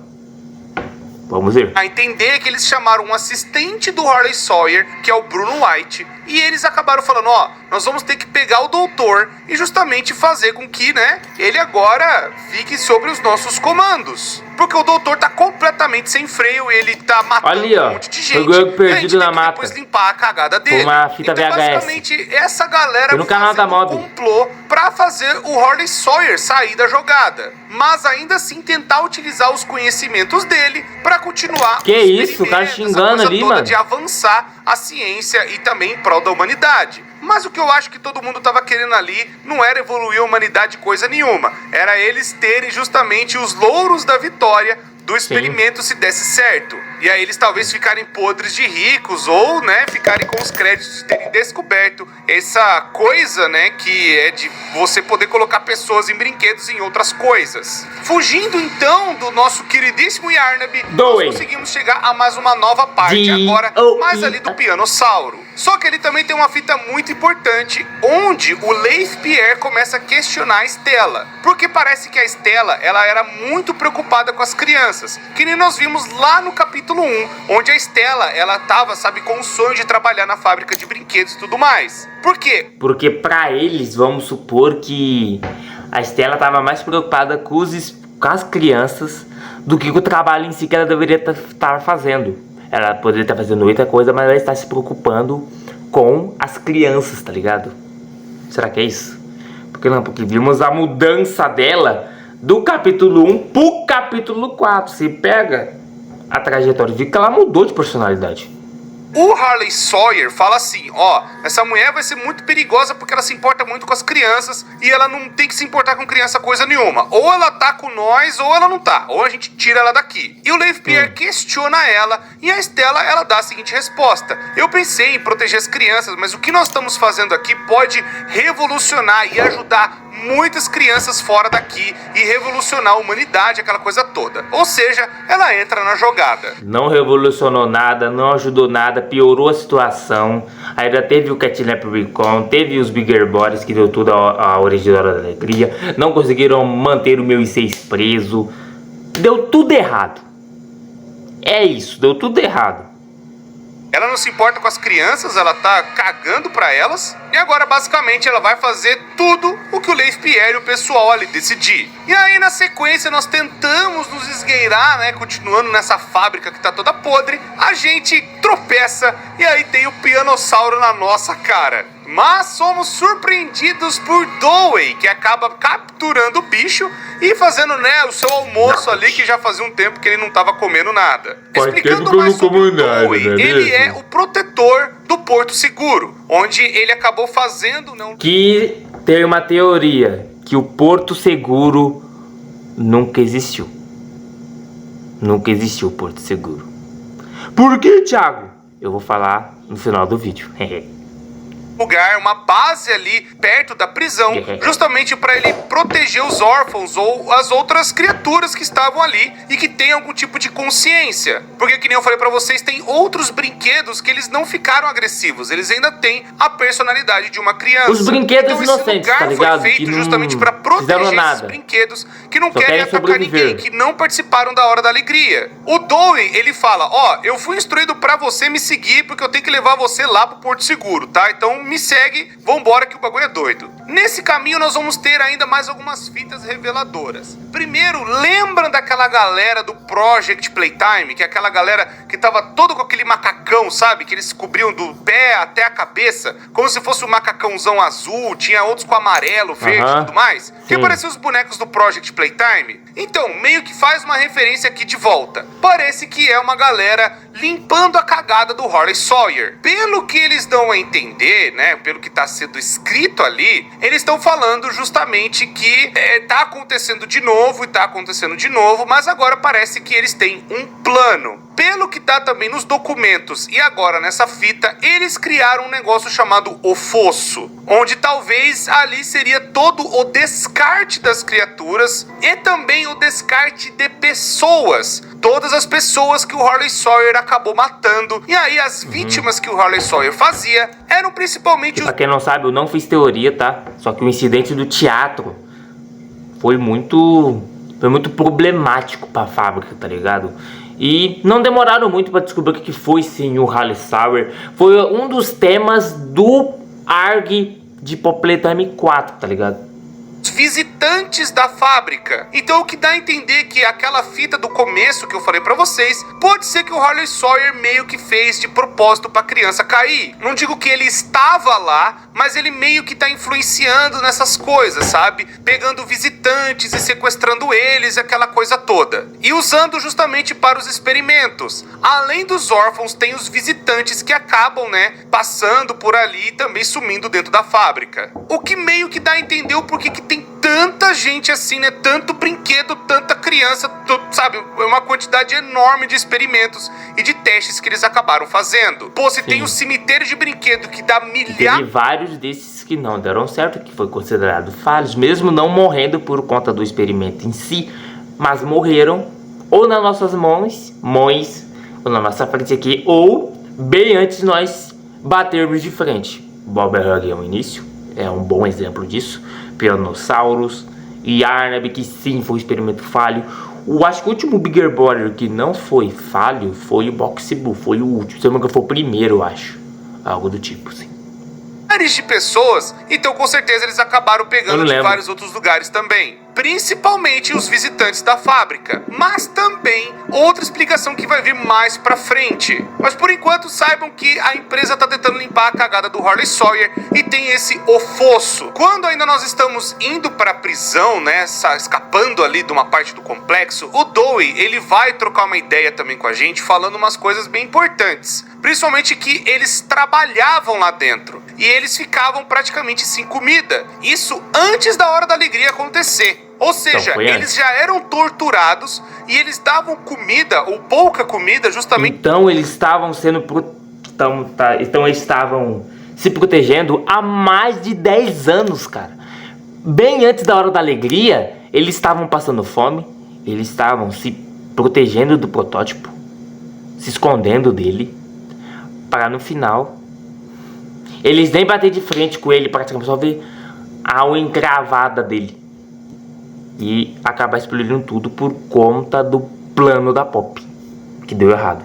Vamos ver. A entender que eles chamaram um assistente do Harley Sawyer, que é o Bruno White, e eles acabaram falando, nós vamos ter que pegar o doutor e justamente fazer com que, ele agora fique sobre os nossos comandos. porque o doutor tá completamente sem freio, ele tá matando Ali, ó, um monte de gente. pegou eu e a perdido gente na tem que mata. depois limpar a cagada dele. Uma fita então, VHS. basicamente, essa galera Foi no canal da Mob. complô pra fazer o Harley Sawyer sair da jogada. Mas ainda assim tentar utilizar os conhecimentos dele pra continuar Que os isso, o cara experimentos, xingando essa coisa ali, toda mano. de avançar a ciência e também em prol da humanidade. Mas o que eu acho que todo mundo tava querendo ali não era evoluir a humanidade coisa nenhuma. Era eles terem justamente os louros da vitória do experimento se desse certo. E aí eles talvez ficarem podres de ricos ou, né, ficarem com os créditos de terem descoberto essa coisa, né, que é de você poder colocar pessoas em brinquedos e em outras coisas. Fugindo então do nosso queridíssimo Yarnaby, nós conseguimos chegar a mais uma nova parte agora, mais ali do Pianossauro. Só que ele também tem uma fita muito importante, onde o Leif Pierre começa a questionar a Stella. Porque parece que a Stella, ela era muito preocupada com as crianças. Que nem nós vimos lá no capítulo 1, onde a Stella, ela tava, sabe, com o sonho de trabalhar na fábrica de brinquedos e tudo mais. Por quê? Porque pra eles, vamos supor que a Stella tava mais preocupada com as crianças do que com o trabalho em si que ela deveria estar fazendo. Ela poderia estar fazendo outra coisa, mas ela está se preocupando com as crianças, tá ligado? Será que é isso? Porque não, porque vimos a mudança dela do capítulo 1 pro capítulo 4. Você pega a trajetória, vê que ela mudou de personalidade. O Harley Sawyer fala assim, ó, essa mulher vai ser muito perigosa porque ela se importa muito com as crianças e ela não tem que se importar com criança coisa nenhuma. Ou ela tá com nós ou ela não tá, ou a gente tira ela daqui. E o Leif Pierre questiona ela e a Stella, ela dá a seguinte resposta: eu pensei em proteger as crianças, mas o que nós estamos fazendo aqui pode revolucionar e ajudar muitas crianças fora daqui e revolucionar a humanidade, aquela coisa toda. Ou seja, ela entra na jogada. Não revolucionou nada, não ajudou nada, piorou a situação. Ainda teve o Cat Leprechaun, teve os Bigger Boys que deu tudo a origem da alegria. Não conseguiram manter o meu I6 preso. Deu tudo errado. É isso, deu tudo errado. Ela não se importa com as crianças, ela tá cagando pra elas. E agora, basicamente, ela vai fazer tudo o que o Leif Pierre e o pessoal ali decidir. E aí, na sequência, nós tentamos nos esgueirar, né? Continuando nessa fábrica que tá toda podre. A gente tropeça e aí tem o Pianossauro na nossa cara. Mas somos surpreendidos por Dowey, que acaba capturando o bicho e fazendo, né, o seu almoço ali, que já fazia um tempo que ele não tava comendo nada. Explicando mais sobre o Dowey, ele é o protetor do Porto Seguro, onde ele acabou fazendo... Que tem uma teoria, que o Porto Seguro nunca existiu. Nunca existiu o Porto Seguro. Por que, Thiago? Eu vou falar no final do vídeo. Lugar, uma base ali perto da prisão, justamente para ele proteger os órfãos ou as outras criaturas que estavam ali e que tem algum tipo de consciência. Porque, que nem eu falei para vocês, tem outros brinquedos que eles não ficaram agressivos, eles ainda têm a personalidade de uma criança. Os brinquedos então, inocentes, esse lugar tá ligado? foi feito que justamente para proteger esses brinquedos que não querem atacar ninguém, que não participaram da Hora da Alegria. O Dowey, ele fala, ó, eu fui instruído para você me seguir porque eu tenho que levar você lá pro Porto Seguro, tá? Então me segue, vambora que o bagulho é doido. Nesse caminho nós vamos ter ainda mais algumas fitas reveladoras. Primeiro, lembram daquela galera do Project Playtime? Que é aquela galera que tava todo com aquele macacão, sabe? Que eles cobriam do pé até a cabeça, como se fosse um macacãozão azul, tinha outros com amarelo, verde e tudo mais. Que pareciam os bonecos do Project Playtime. Então, meio que faz uma referência aqui de volta. Parece que é uma galera limpando a cagada do Harley Sawyer. Pelo que eles dão a entender, né, pelo que tá sendo escrito ali, eles estão falando justamente que tá acontecendo de novo e tá acontecendo de novo, mas agora parece que eles têm um plano. Pelo que tá também nos documentos e agora nessa fita, eles criaram um negócio chamado o Fosso, onde talvez ali seria todo o descarte das criaturas e também o descarte de pessoas. Todas as pessoas que o Harley Sawyer acabou matando. E aí as vítimas que o Harley Sawyer fazia eram principalmente... Pra quem não sabe, eu não fiz teoria, tá? Só que o incidente do teatro foi muito problemático pra fábrica, tá ligado? E não demoraram muito pra descobrir o que foi sim o Harley Sawyer. Foi um dos temas do ARG de Pop Playtime 4, tá ligado? Visitantes visitantes da fábrica. Então o que dá a entender que aquela fita do começo que eu falei pra vocês, pode ser que o Harley Sawyer meio que fez de propósito pra criança cair. Não digo que ele estava lá, mas ele meio que tá influenciando nessas coisas, sabe? Pegando visitantes e sequestrando eles, aquela coisa toda. E usando justamente para os experimentos. Além dos órfãos, tem os visitantes que acabam, né, passando por ali e também sumindo dentro da fábrica. O que meio que dá a entender o porquê que tem tanta gente assim, né? Tanto brinquedo, tanta criança, sabe? Uma quantidade enorme de experimentos e de testes que eles acabaram fazendo. Pô, se tem um cemitério de brinquedo que dá Teve vários desses que não deram certo, que foi considerado falhos, mesmo não morrendo por conta do experimento em si, mas morreram ou nas nossas mãos, ou na nossa frente aqui, ou bem antes de nós batermos de frente. Bob Hug é o início, é um bom exemplo disso. Piranossauros e Yarnab, que sim foi um experimento falho. Acho que o último Bigger Brother que não foi falho foi o Boxy-Boo, foi o último, se não me engano foi o primeiro, eu acho. Algo do tipo, sim. De pessoas, então com certeza eles acabaram pegando de vários outros lugares também, principalmente os visitantes da fábrica, mas também outra explicação que vai vir mais pra frente. Mas por enquanto saibam que a empresa tá tentando limpar a cagada do Harley Sawyer e tem esse O Fosso. Quando ainda nós estamos indo pra prisão, né, escapando ali de uma parte do complexo, o Dewey, ele vai trocar uma ideia também com a gente, falando umas coisas bem importantes, principalmente que eles trabalhavam lá dentro e eles ficavam praticamente sem comida. Isso antes da Hora da Alegria acontecer. Ou seja, então, eles já eram torturados e eles davam comida, ou pouca comida, justamente... Então eles estavam sendo... Então eles estavam se protegendo há mais de 10 anos, cara. Bem antes da Hora da Alegria, eles estavam passando fome, eles estavam se protegendo do protótipo, se escondendo dele, para no final... Eles nem bater de frente com ele, praticamente só ver a unha encravada dele. E acabar explodindo tudo por conta do plano da Pop, que deu errado.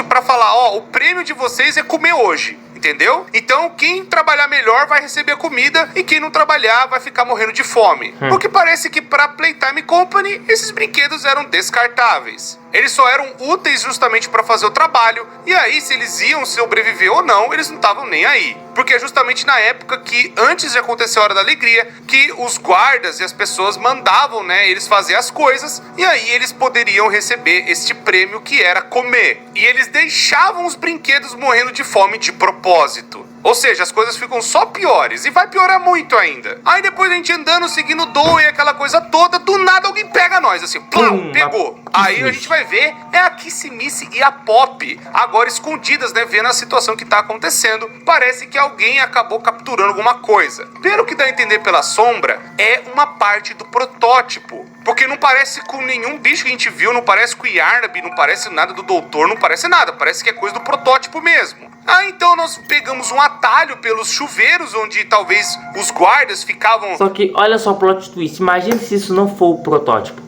Pra falar, ó, o prêmio de vocês é comer hoje, entendeu? Então quem trabalhar melhor vai receber a comida e quem não trabalhar vai ficar morrendo de fome. Porque parece que pra Playtime Company esses brinquedos eram descartáveis. Eles só eram úteis justamente para fazer o trabalho, e aí se eles iam sobreviver ou não, eles não estavam nem aí. Porque é justamente na época que, antes de acontecer a Hora da Alegria, que os guardas e as pessoas mandavam, né, eles fazer as coisas, e aí eles poderiam receber este prêmio que era comer. E eles deixavam os brinquedos morrendo de fome de propósito. Ou seja, as coisas ficam só piores. E vai piorar muito ainda. Aí depois a gente andando, seguindo o Dewey e aquela coisa toda, do nada alguém pega nós, assim, plum, pegou. Aí a gente vai ver, é a Kissy-Missy e a Pop, agora escondidas, né, vendo a situação que tá acontecendo. Parece que alguém acabou capturando alguma coisa. Pelo que dá a entender pela sombra, é uma parte do protótipo. Porque não parece com nenhum bicho que a gente viu, não parece com o Yarnab, não parece nada do doutor, não parece nada. Parece que é coisa do protótipo mesmo. Ah, então nós pegamos um atalho pelos chuveiros, onde talvez os guardas ficavam... Só que, olha só o plot twist, imagina se isso não for o protótipo.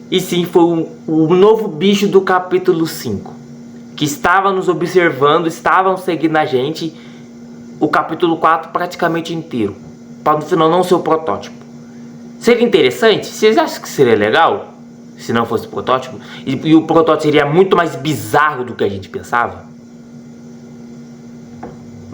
E sim, foi o novo bicho do capítulo 5. Que estava nos observando, estavam seguindo a gente o capítulo 4 praticamente inteiro. Para no final não ser o protótipo. Seria interessante? Vocês acham que seria legal? Se não fosse o protótipo? E o protótipo seria muito mais bizarro do que a gente pensava?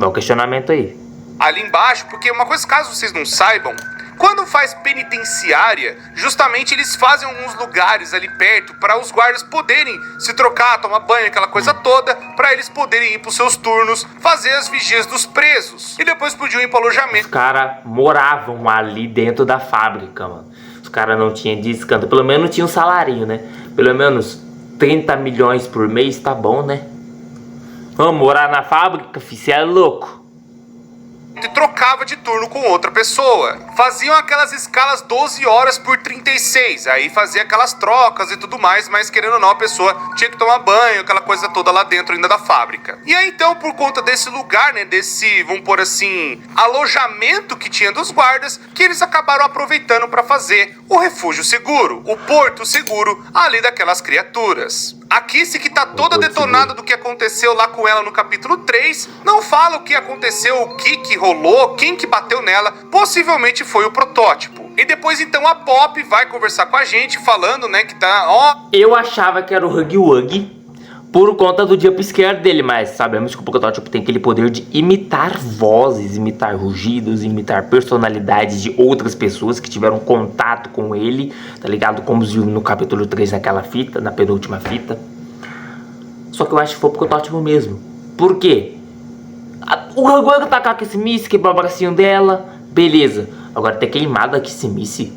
É o questionamento aí. Ali embaixo, porque uma coisa, caso vocês não saibam, quando faz penitenciária, justamente eles fazem alguns lugares ali perto para os guardas poderem se trocar, tomar banho, aquela coisa toda, para eles poderem ir para os seus turnos, fazer as vigias dos presos. E depois podiam ir para o alojamento. Os caras moravam ali dentro da fábrica, mano. Os caras não tinham descanso. Pelo menos tinha um salarinho, né? Pelo menos 30 milhões por mês, tá bom, né? Vamos morar na fábrica, filho, você é louco. E trocava de turno com outra pessoa. Faziam aquelas escalas 12 horas por 36. Aí fazia aquelas trocas e tudo mais, mas querendo ou não, a pessoa tinha que tomar banho, aquela coisa toda lá dentro ainda da fábrica. E aí então, por conta desse lugar, né, desse, vamos pôr assim, alojamento que tinha dos guardas, que eles acabaram aproveitando para fazer o refúgio seguro, o porto seguro ali daquelas criaturas. A Kissy, que tá toda Porto detonada Seguro. do que aconteceu lá com ela no capítulo 3, não fala o que aconteceu, o que rolou, quem que bateu nela. Possivelmente foi o protótipo. E depois, então, a Pop vai conversar com a gente, falando, né, que tá, ó... Eu achava que era o Huggy Wuggy por conta do jumpscare dele, mas sabemos que o protótipo tem aquele poder de imitar vozes, imitar rugidos, imitar personalidades de outras pessoas que tiveram contato com ele, tá ligado? Como viu no capítulo 3 naquela fita, na penúltima fita. Só que eu acho que foi o protótipo mesmo. Por quê? O Huggy Wuggy tacar com esse Missy, quebrar o bracinho dela, beleza. Agora ter queimado aqui esse Missy.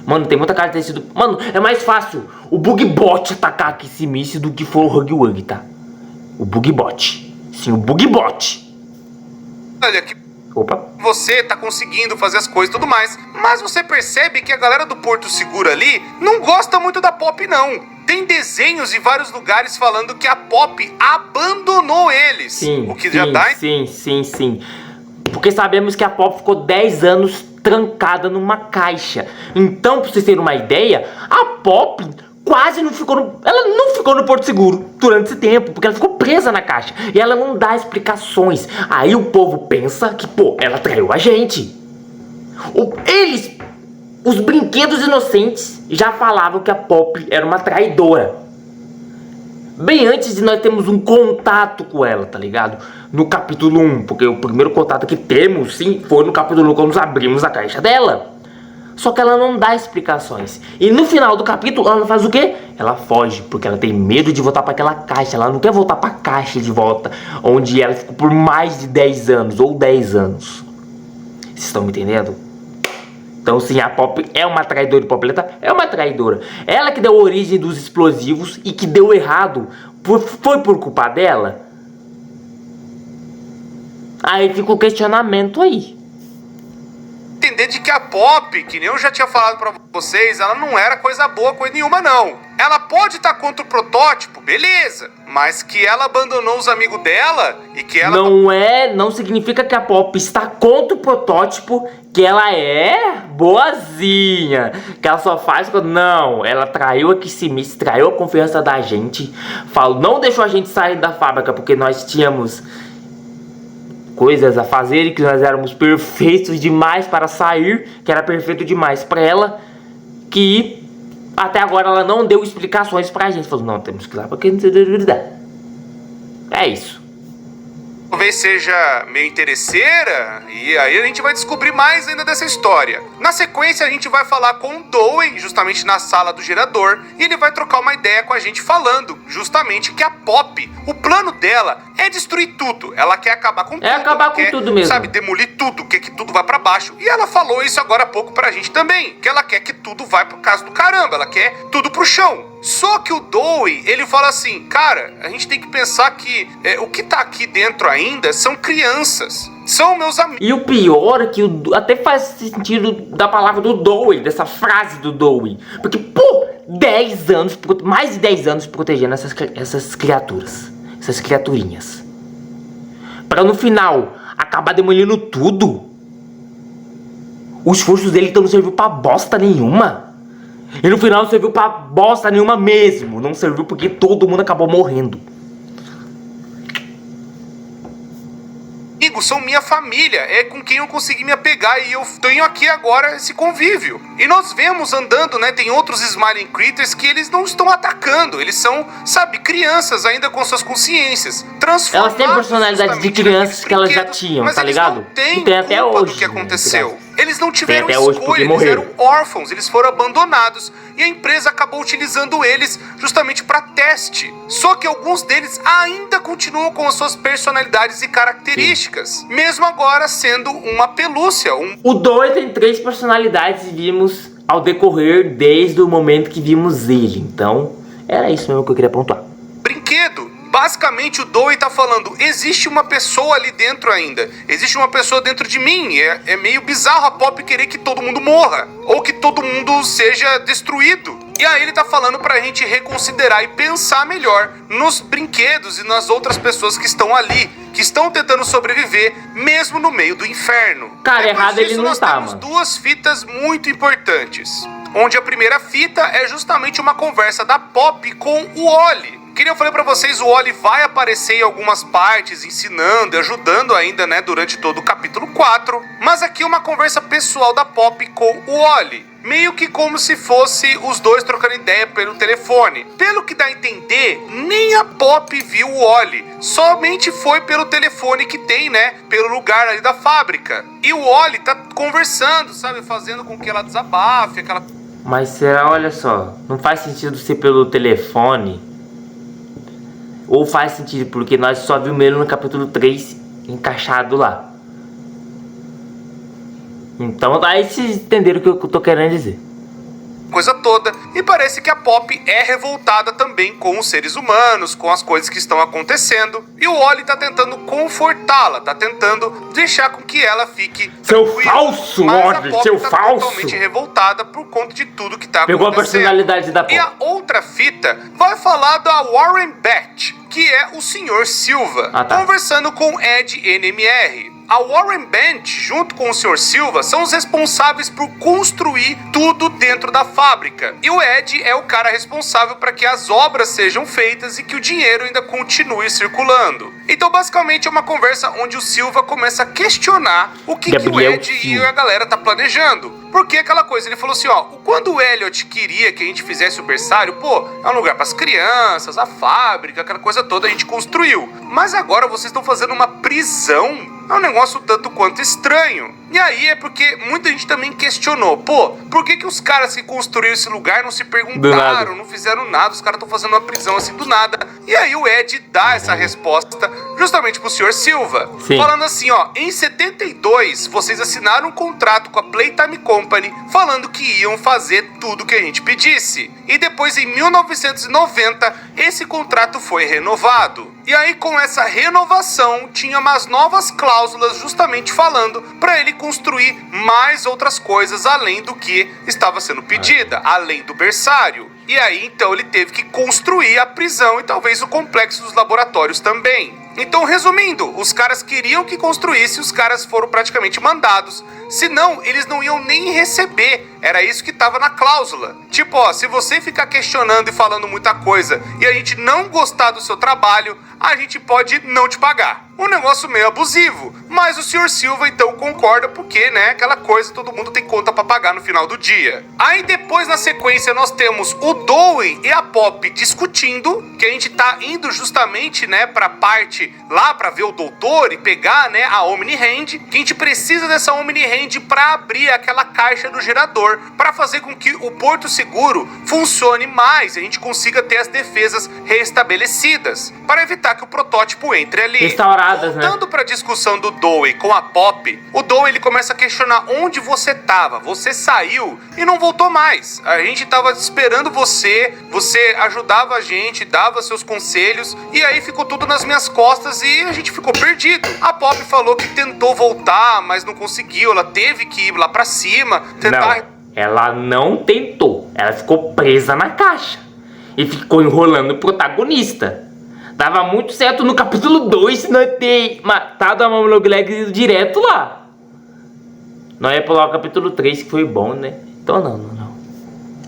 Mano, tem muita cara de ter sido... Mano, é mais fácil o Bugbot atacar aqui esse Missy do que for o Huggy Wuggy, tá? O Bugbot. Sim, o Bugbot. Olha, que Opa. você tá conseguindo fazer as coisas e tudo mais. Mas você percebe que a galera do Porto Seguro ali não gosta muito da Pop, não. Tem desenhos em vários lugares falando que a Pop abandonou eles. Sim, o que sim, já dá... sim. Porque sabemos que a Pop ficou 10 anos trancada numa caixa. Então, pra vocês terem uma ideia, a Pop quase não ficou no... Ela não ficou no Porto Seguro durante esse tempo, porque ela ficou presa na caixa. E ela não dá explicações. Aí o povo pensa que, pô, ela traiu a gente. Os brinquedos inocentes, já falavam que a Pop era uma traidora. Bem antes de nós termos um contato com ela, tá ligado? No capítulo 1, porque o primeiro contato que temos, sim, foi no capítulo 1, quando nós abrimos a caixa dela. Só que ela não dá explicações. E no final do capítulo, ela faz o quê? Ela foge, porque ela tem medo de voltar para aquela caixa. Ela não quer voltar para a caixa de volta, onde ela ficou por mais de 10 anos, ou 10 anos. Vocês estão me entendendo? Então sim, a Pop é uma traidora hipopoleta, é uma traidora. Ela que deu origem dos explosivos e que deu errado, foi por culpa dela? Aí fica o questionamento aí. Entender de que a Pop, que nem eu já tinha falado pra vocês, ela não era coisa boa, coisa nenhuma, não. Ela pode estar contra o protótipo, beleza. Mas que ela abandonou os amigos dela e que ela... Não significa que a Pop está contra o protótipo, que ela é boazinha, que ela só faz quando... Não, ela traiu a Kissy, traiu a confiança da gente, não deixou a gente sair da fábrica porque nós tínhamos coisas a fazer e que nós éramos perfeitos demais para sair, que era perfeito demais para ela, que até agora ela não deu explicações pra gente. Falou, não, temos que ir lá porque não sei. É isso. Talvez seja meio interesseira, e aí a gente vai descobrir mais ainda dessa história. Na sequência, a gente vai falar com o Dowie, justamente na sala do gerador, e ele vai trocar uma ideia com a gente falando, justamente, que a Pop, o plano dela é destruir tudo. Ela quer acabar com tudo. É acabar com tudo mesmo. Sabe, demolir tudo, quer que tudo vá pra baixo. E ela falou isso agora há pouco pra gente também, que ela quer que tudo vá pro caso do caramba, ela quer tudo pro chão. Só que o Dowie, ele fala assim, cara, a gente tem que pensar que o que tá aqui dentro ainda são crianças, são meus amigos. E o pior é que até faz sentido da palavra do Dowie, dessa frase do Dowie. Porque, pô, 10 anos, mais de 10 anos protegendo essas criaturas, essas criaturinhas. Pra no final acabar demolindo tudo. Os esforços dele então não serviu pra bosta nenhuma. E no final não serviu pra bosta nenhuma mesmo. Não serviu porque todo mundo acabou morrendo. Amigos, são minha família, é com quem eu consegui me apegar e eu tenho aqui agora esse convívio. E nós vemos andando, né, tem outros Smiling Critters que eles não estão atacando, eles são, sabe, crianças ainda com suas consciências. Elas têm personalidade de crianças que elas já tinham, tá ligado? E tem até hoje. Do que aconteceu. Eles não tiveram até hoje escolha, eles eram órfãos, eles foram abandonados e a empresa acabou utilizando eles justamente para teste. Só que alguns deles ainda continuam com as suas personalidades e características, mesmo agora sendo uma pelúcia. O Dowie tem 3 personalidades e vimos ao decorrer desde o momento que vimos ele. Então, era isso mesmo que eu queria pontuar. Brinquedo. Basicamente o Dowie tá falando, existe uma pessoa ali dentro ainda, existe uma pessoa dentro de mim, é meio bizarro a Pop querer que todo mundo morra, ou que todo mundo seja destruído. E aí ele tá falando pra gente reconsiderar e pensar melhor nos brinquedos e nas outras pessoas que estão ali, que estão tentando sobreviver, mesmo no meio do inferno. Cara, errado ele não nós tá, temos mano. 2 fitas muito importantes. onde a primeira fita é justamente uma conversa da Poppy com o Oli. Que nem eu falei pra vocês, o Oli vai aparecer em algumas partes, ensinando e ajudando ainda, né, durante todo o capítulo 4. Mas aqui uma conversa pessoal da Poppy com o Oli. Meio que como se fosse os dois trocando ideia pelo telefone. Pelo que dá a entender, nem a Poppy viu o Oli. Somente foi pelo telefone que tem, né, pelo lugar ali da fábrica. E o Oli tá conversando, sabe, fazendo com que ela desabafe, aquela... Mas será, olha só, não faz sentido ser pelo telefone? Ou faz sentido porque nós só vimos ele no capítulo 3 encaixado lá? Então aí vocês entenderam o que eu tô querendo dizer. Coisa toda, e parece que a Poppy é revoltada também com os seres humanos, com as coisas que estão acontecendo, e o Oli tá tentando confortá-la, tá tentando deixar com que ela fique seu tranquila. falso, mas Oli, a Poppy seu tá falso, totalmente revoltada por conta de tudo que tá pegou acontecendo. a personalidade da Poppy. E a outra fita vai falar da Warren Becht, que é o Sr. Silva, conversando com Ed NMR. A Warren Becht, junto com o Sr. Silva, são os responsáveis por construir tudo dentro da fábrica. E o Ed é o cara responsável para que as obras sejam feitas e que o dinheiro ainda continue circulando. Então, basicamente, é uma conversa onde o Silva começa a questionar o que o Ed e a galera tá planejando. Porque aquela coisa, ele falou assim, ó, quando o Elliot queria que a gente fizesse o berçário, pô, é um lugar pras crianças, a fábrica, aquela coisa toda a gente construiu. Mas agora vocês estão fazendo uma prisão? É um negócio tanto quanto estranho. E aí é porque muita gente também questionou, pô, por que os caras que construíram esse lugar não se perguntaram, não fizeram nada, os caras estão fazendo uma prisão assim do nada. E aí o Ed dá essa resposta justamente pro Sr. Silva, falando assim, ó, em 72 vocês assinaram um contrato com a Playtime Company falando que iam fazer tudo que a gente pedisse. E depois em 1990 esse contrato foi renovado. E aí com essa renovação tinha umas novas cláusulas justamente falando para ele construir mais outras coisas além do que estava sendo pedida, além do berçário. E aí então ele teve que construir a prisão e talvez o complexo dos laboratórios também. Então, resumindo, os caras queriam que construísse, os caras foram praticamente mandados. Senão, eles não iam nem receber. Era isso que tava na cláusula. Tipo, ó, se você ficar questionando e falando muita coisa e a gente não gostar do seu trabalho, a gente pode não te pagar. Um negócio meio abusivo. Mas o Sr. Silva então concorda porque, né, aquela coisa, todo mundo tem conta pra pagar no final do dia. Aí depois, na sequência, nós temos o Dewey e a Poppy discutindo, que a gente tá indo justamente, né, pra parte lá pra ver o doutor e pegar, né, a Omni Hand, que a gente precisa dessa Omni Hand pra abrir aquela caixa do gerador, pra fazer com que o Porto Seguro funcione mais, a gente consiga ter as defesas restabelecidas, para evitar que o protótipo entre ali. Restauradas, né? Voltando pra discussão do Dewey com a Poppy, o Dewey ele começa a questionar onde você tava, você saiu e não voltou mais. A gente tava esperando você ajudava a gente, dava seus conselhos e aí ficou tudo nas minhas costas e a gente ficou perdido. A Poppy falou que tentou voltar, mas não conseguiu, ela teve que ir lá pra cima, tentar... Não, ela não tentou, ela ficou presa na caixa e ficou enrolando o protagonista. Dava muito certo no capítulo 2 se não ter matado a Mama Logleg e ido direto lá. Não ia pular o capítulo 3 que foi bom, né? Então não.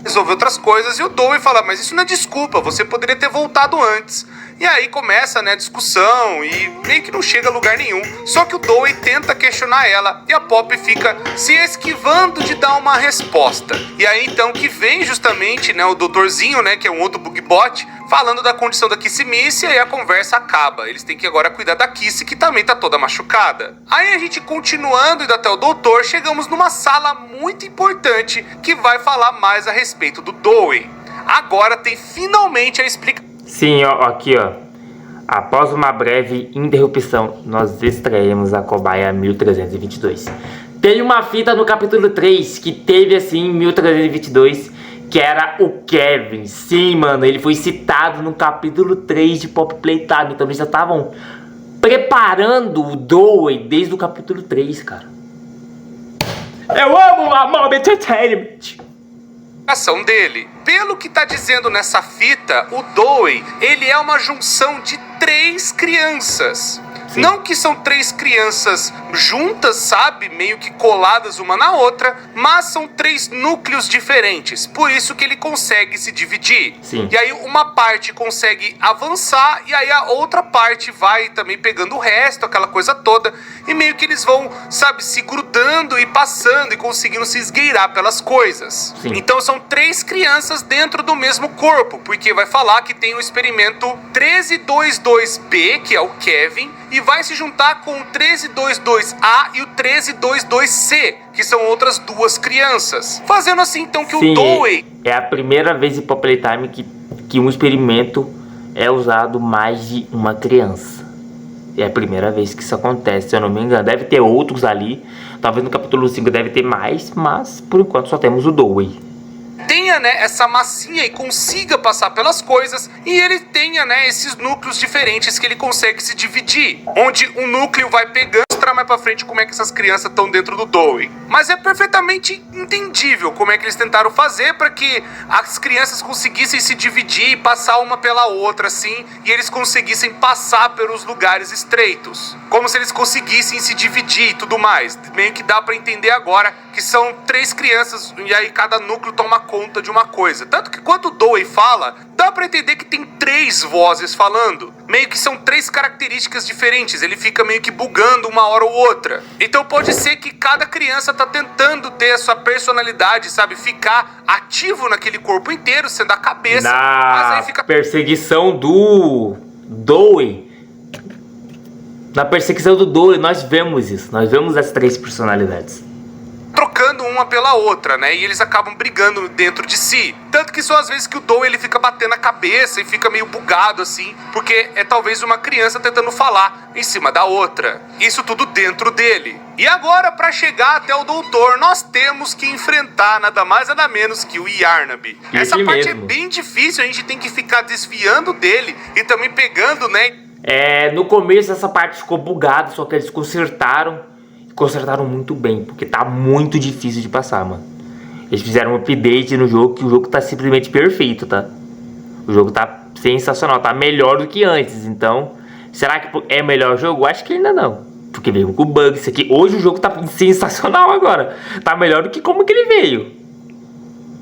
Resolver outras coisas e o Dewey fala, mas isso não é desculpa, você poderia ter voltado antes. E aí começa, né, a discussão e meio que não chega a lugar nenhum. Só que o Dewey tenta questionar ela e a Poppy fica se esquivando de dar uma resposta. E aí então que vem justamente, né, o doutorzinho, né, que é um outro bugbot, falando da condição da Kissy Missy, e aí a conversa acaba. Eles têm que agora cuidar da Kissy, que também tá toda machucada. Aí a gente continuando indo até o doutor, chegamos numa sala muito importante que vai falar mais a respeito do Dewey. Agora tem finalmente a explicação. Sim, ó, aqui ó. Após uma breve interrupção, nós extraímos a cobaia 1322. Tem uma fita no capítulo 3 que teve assim 1322, que era o Kevin. Sim, mano, ele foi citado no capítulo 3 de Pop Playtime. Então eles já estavam preparando o Dewey desde o capítulo 3, cara. Eu amo a Mob Entertainment. Ação dele. Pelo que tá dizendo nessa fita, o Dewey, ele é uma junção de 3 crianças. Sim. Não que são três crianças juntas, sabe? Meio que coladas uma na outra, mas são três núcleos diferentes. Por isso que ele consegue se dividir. Sim. E aí uma parte consegue avançar e aí a outra parte vai também pegando o resto, aquela coisa toda. E meio que eles vão, sabe, se grudando e passando e conseguindo se esgueirar pelas coisas. Sim. Então são três crianças dentro do mesmo corpo, porque vai falar que tem o experimento 1322B, que é o Kevin, e vai se juntar com o 1322A e o 1322C, que são outras duas crianças. Fazendo assim então que Sim, o Dewey... é a primeira vez em Pop Playtime que um experimento é usado mais de uma criança. É a primeira vez que isso acontece, se eu não me engano. Deve ter outros ali, talvez no capítulo 5 deve ter mais, mas por enquanto só temos o Dewey. Tenha, né, essa massinha e consiga passar pelas coisas, e ele tenha, né, esses núcleos diferentes que ele consegue se dividir, onde um núcleo vai pegando, mostrar mais pra frente como é que essas crianças estão dentro do Dewey. Mas é perfeitamente entendível como é que eles tentaram fazer para que as crianças conseguissem se dividir e passar uma pela outra, assim, e eles conseguissem passar pelos lugares estreitos, como se eles conseguissem se dividir e tudo mais. Meio que dá para entender agora que são três crianças e aí cada núcleo toma conta de uma coisa. Tanto que quando o Dewey fala, dá pra entender que tem três vozes falando. Meio que são três características diferentes. Ele fica meio que bugando uma hora ou outra. Então pode ser que cada criança tá tentando ter a sua personalidade, sabe? Ficar ativo naquele corpo inteiro, sendo a cabeça. Mas aí fica... perseguição do Dewey. Na perseguição do Dewey, nós vemos isso. Nós vemos as três personalidades trocando uma pela outra, né? E eles acabam brigando dentro de si. Tanto que só às vezes que o Dewey ele fica batendo a cabeça e fica meio bugado assim, porque é talvez uma criança tentando falar em cima da outra. Isso tudo dentro dele. E agora, para chegar até o doutor, nós temos que enfrentar nada mais nada menos que o Yarnaby. Essa parte é bem difícil, a gente tem que ficar desviando dele e também pegando, né? No começo essa parte ficou bugada, só que eles consertaram muito bem, porque tá muito difícil de passar, mano. Eles fizeram um update no jogo, que o jogo tá simplesmente perfeito, tá? O jogo tá sensacional, tá melhor do que antes. Então, será que é melhor jogo? Acho que ainda não, porque veio com bug isso aqui. Hoje o jogo tá sensacional agora. Tá melhor do que como que ele veio.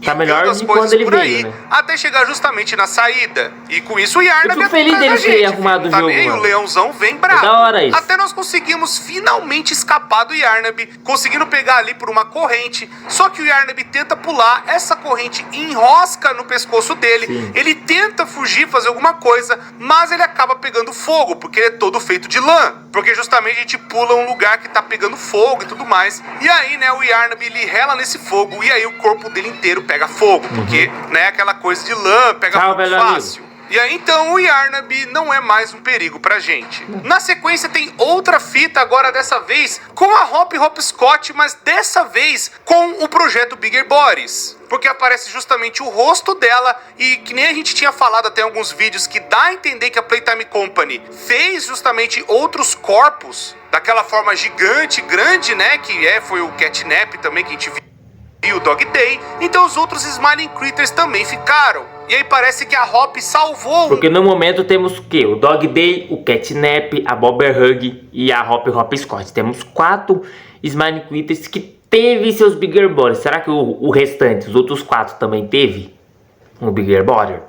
Tá melhor de quando ele veio, né? Até chegar justamente na saída. E com isso o Yarnaby... Eu fico feliz dele ter arrumado o jogo, mano. O leãozão vem bravo. É da hora isso. Até nós conseguimos finalmente escapar do Yarnaby, conseguindo pegar ali por uma corrente. Só que o Yarnaby tenta pular, essa corrente enrosca no pescoço dele. Sim. Ele tenta fugir, fazer alguma coisa, mas ele acaba pegando fogo, porque ele é todo feito de lã. Porque justamente a gente pula um lugar que tá pegando fogo e tudo mais. E aí, né, o Yarnaby, ele rela nesse fogo, e aí o corpo dele inteiro pega fogo, porque, né, aquela coisa de lã pega fogo fácil. E aí, então, o Yarnaby não é mais um perigo pra gente. Na sequência, tem outra fita, agora dessa vez, com a Hop Scott, mas dessa vez com o projeto Bigger Bodies. Porque aparece justamente o rosto dela e que nem a gente tinha falado até em alguns vídeos, que dá a entender que a Playtime Company fez justamente outros corpos, daquela forma gigante, grande, né, que foi o Catnap também, que a gente viu. E o Dog Day, então os outros Smiling Critters também ficaram. E aí parece que a Hop salvou. Porque no momento temos o quê? O Dog Day, o Catnap, a Bobberhug e a Hop Scott. Temos 4 Smiling Critters que teve seus Bigger Bodies. Será que o restante, os outros 4 também teve um Bigger Body?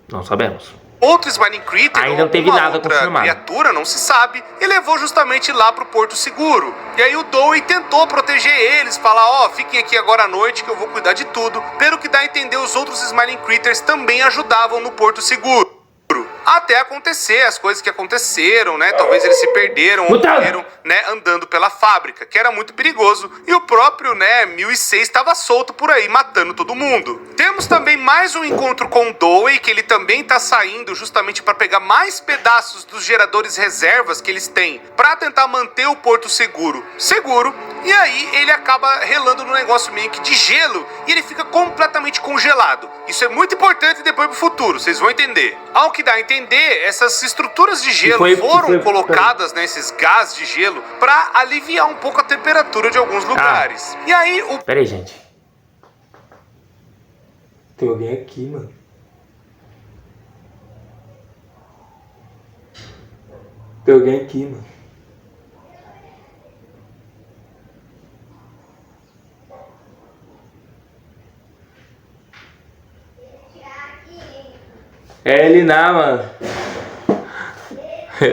Não sabemos. Outro Smiling Critter ainda não teve nada confirmado. Criatura, não se sabe, e levou justamente lá pro Porto Seguro. E aí o Dewey tentou proteger eles, falar, fiquem aqui agora à noite que eu vou cuidar de tudo. Pelo que dá a entender, os outros Smiling Critters também ajudavam no Porto Seguro. Até acontecer as coisas que aconteceram, né? Talvez eles se perderam ou morreram, né? Andando pela fábrica, que era muito perigoso. E o próprio, né? 1006 estava solto por aí, matando todo mundo. Temos também mais um encontro com o Dewey, que ele também tá saindo justamente para pegar mais pedaços dos geradores reservas que eles têm, para tentar manter o Porto seguro. E aí ele acaba relando no negócio meio que de gelo e ele fica completamente congelado. Isso é muito importante depois pro futuro, vocês vão entender. Ao que dá a entender, essas estruturas de gelo foram colocadas nesses gás de gelo para aliviar um pouco a temperatura de alguns lugares. E aí o... Pera aí, gente. Tem alguém aqui, mano. Tem alguém aqui, mano. É ele não, mano.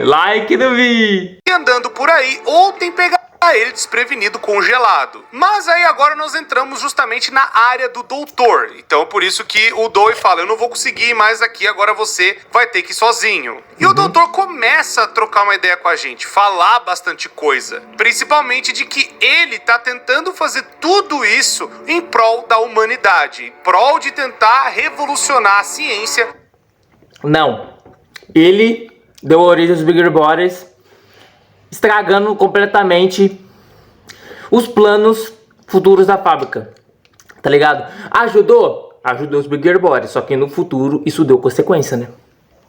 Like no vídeo. Andando por aí ou tem pegado ele desprevenido, congelado. Mas aí agora nós entramos justamente na área do doutor. Então por isso que o Dewey fala, eu não vou conseguir ir mais aqui, agora você vai ter que ir sozinho. E o doutor começa a trocar uma ideia com a gente, falar bastante coisa. Principalmente de que ele tá tentando fazer tudo isso em prol da humanidade. Em prol de tentar revolucionar a ciência. Não. Ele deu origem aos Bigger Bodies, estragando completamente os planos futuros da fábrica. Tá ligado? Ajudou? Ajudou os Bigger Bodies, só que no futuro isso deu consequência, né?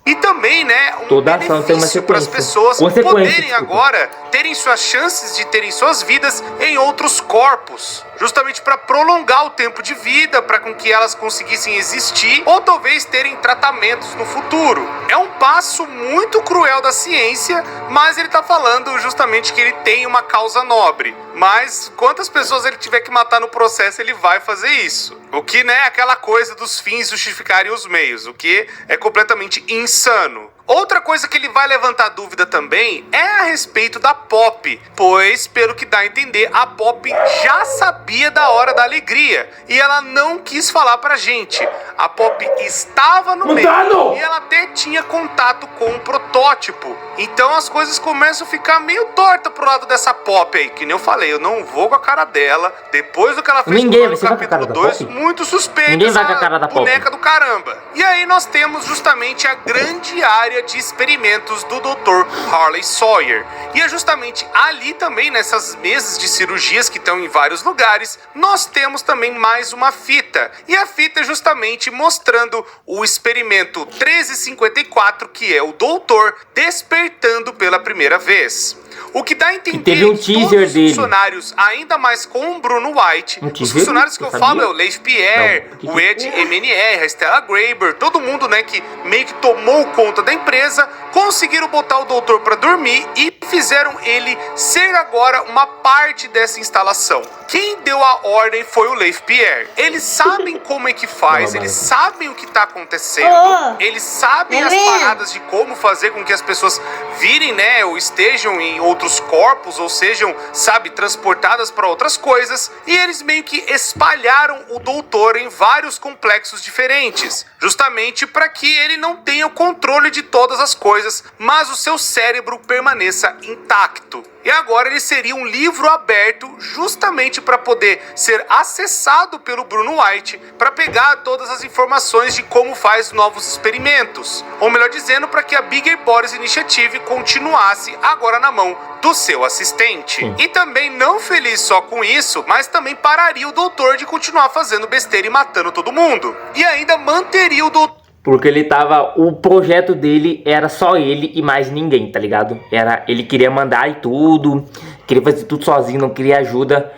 E também, né, um Toda ação tem uma benefício para as sequência. pessoas poderem Desculpa. agora terem suas chances de terem suas vidas em outros corpos. Justamente para prolongar o tempo de vida, para com que elas conseguissem existir ou talvez terem tratamentos no futuro. É um passo muito cruel da ciência, mas ele tá falando justamente que ele tem uma causa nobre. Mas quantas pessoas ele tiver que matar no processo, ele vai fazer isso. O que, né, é aquela coisa dos fins justificarem os meios, o que é completamente insano. Outra coisa que ele vai levantar dúvida também é a respeito da Pop, pois, pelo que dá a entender, a Pop já sabia da hora da alegria e ela não quis falar pra gente. A Pop estava no meio e ela até tinha contato com um protótipo. Então as coisas começam a ficar meio tortas pro lado dessa Pop aí, que nem eu falei, eu não vou com a cara dela. Depois do que ela fez no capítulo 2, muito suspeito. Ninguém vai com a cara da Pop. Boneca do caramba. E aí nós temos justamente a grande área de experimentos do Dr. Harley Sawyer. E é justamente ali também, nessas mesas de cirurgias que estão em vários lugares, nós temos também mais uma fita. E a fita é justamente mostrando o experimento 1354, que é o doutor despertando pela primeira vez. O que dá a entender teve um que teaser todos os dele. funcionários, ainda mais com o Bruno White, os funcionários que eu falo é o Leif Pierre, o Ed MNR, a Stella Graeber, todo mundo, né, que meio que tomou conta da empresa, conseguiram botar o doutor pra dormir e fizeram ele ser agora uma parte dessa instalação. Quem deu a ordem foi o Leif Pierre. Eles sabem como é que faz, eles sabem o que tá acontecendo, eles sabem as paradas de como fazer com que as pessoas virem, né, ou estejam em outros corpos, ou sejam, sabe, transportadas para outras coisas, e eles meio que espalharam o doutor em vários complexos diferentes, justamente para que ele não tenha o controle de todas as coisas, mas o seu cérebro permaneça intacto. E agora ele seria um livro aberto justamente para poder ser acessado pelo Bruno White para pegar todas as informações de como faz novos experimentos. Ou melhor dizendo, para que a Bigger Bodies Initiative continuasse agora na mão do seu assistente. E também não feliz só com isso, mas também pararia o doutor de continuar fazendo besteira e matando todo mundo. E ainda manteria o doutor... Porque ele tava... O projeto dele era só ele e mais ninguém, tá ligado? Ele queria mandar e tudo. Queria fazer tudo sozinho, não queria ajuda.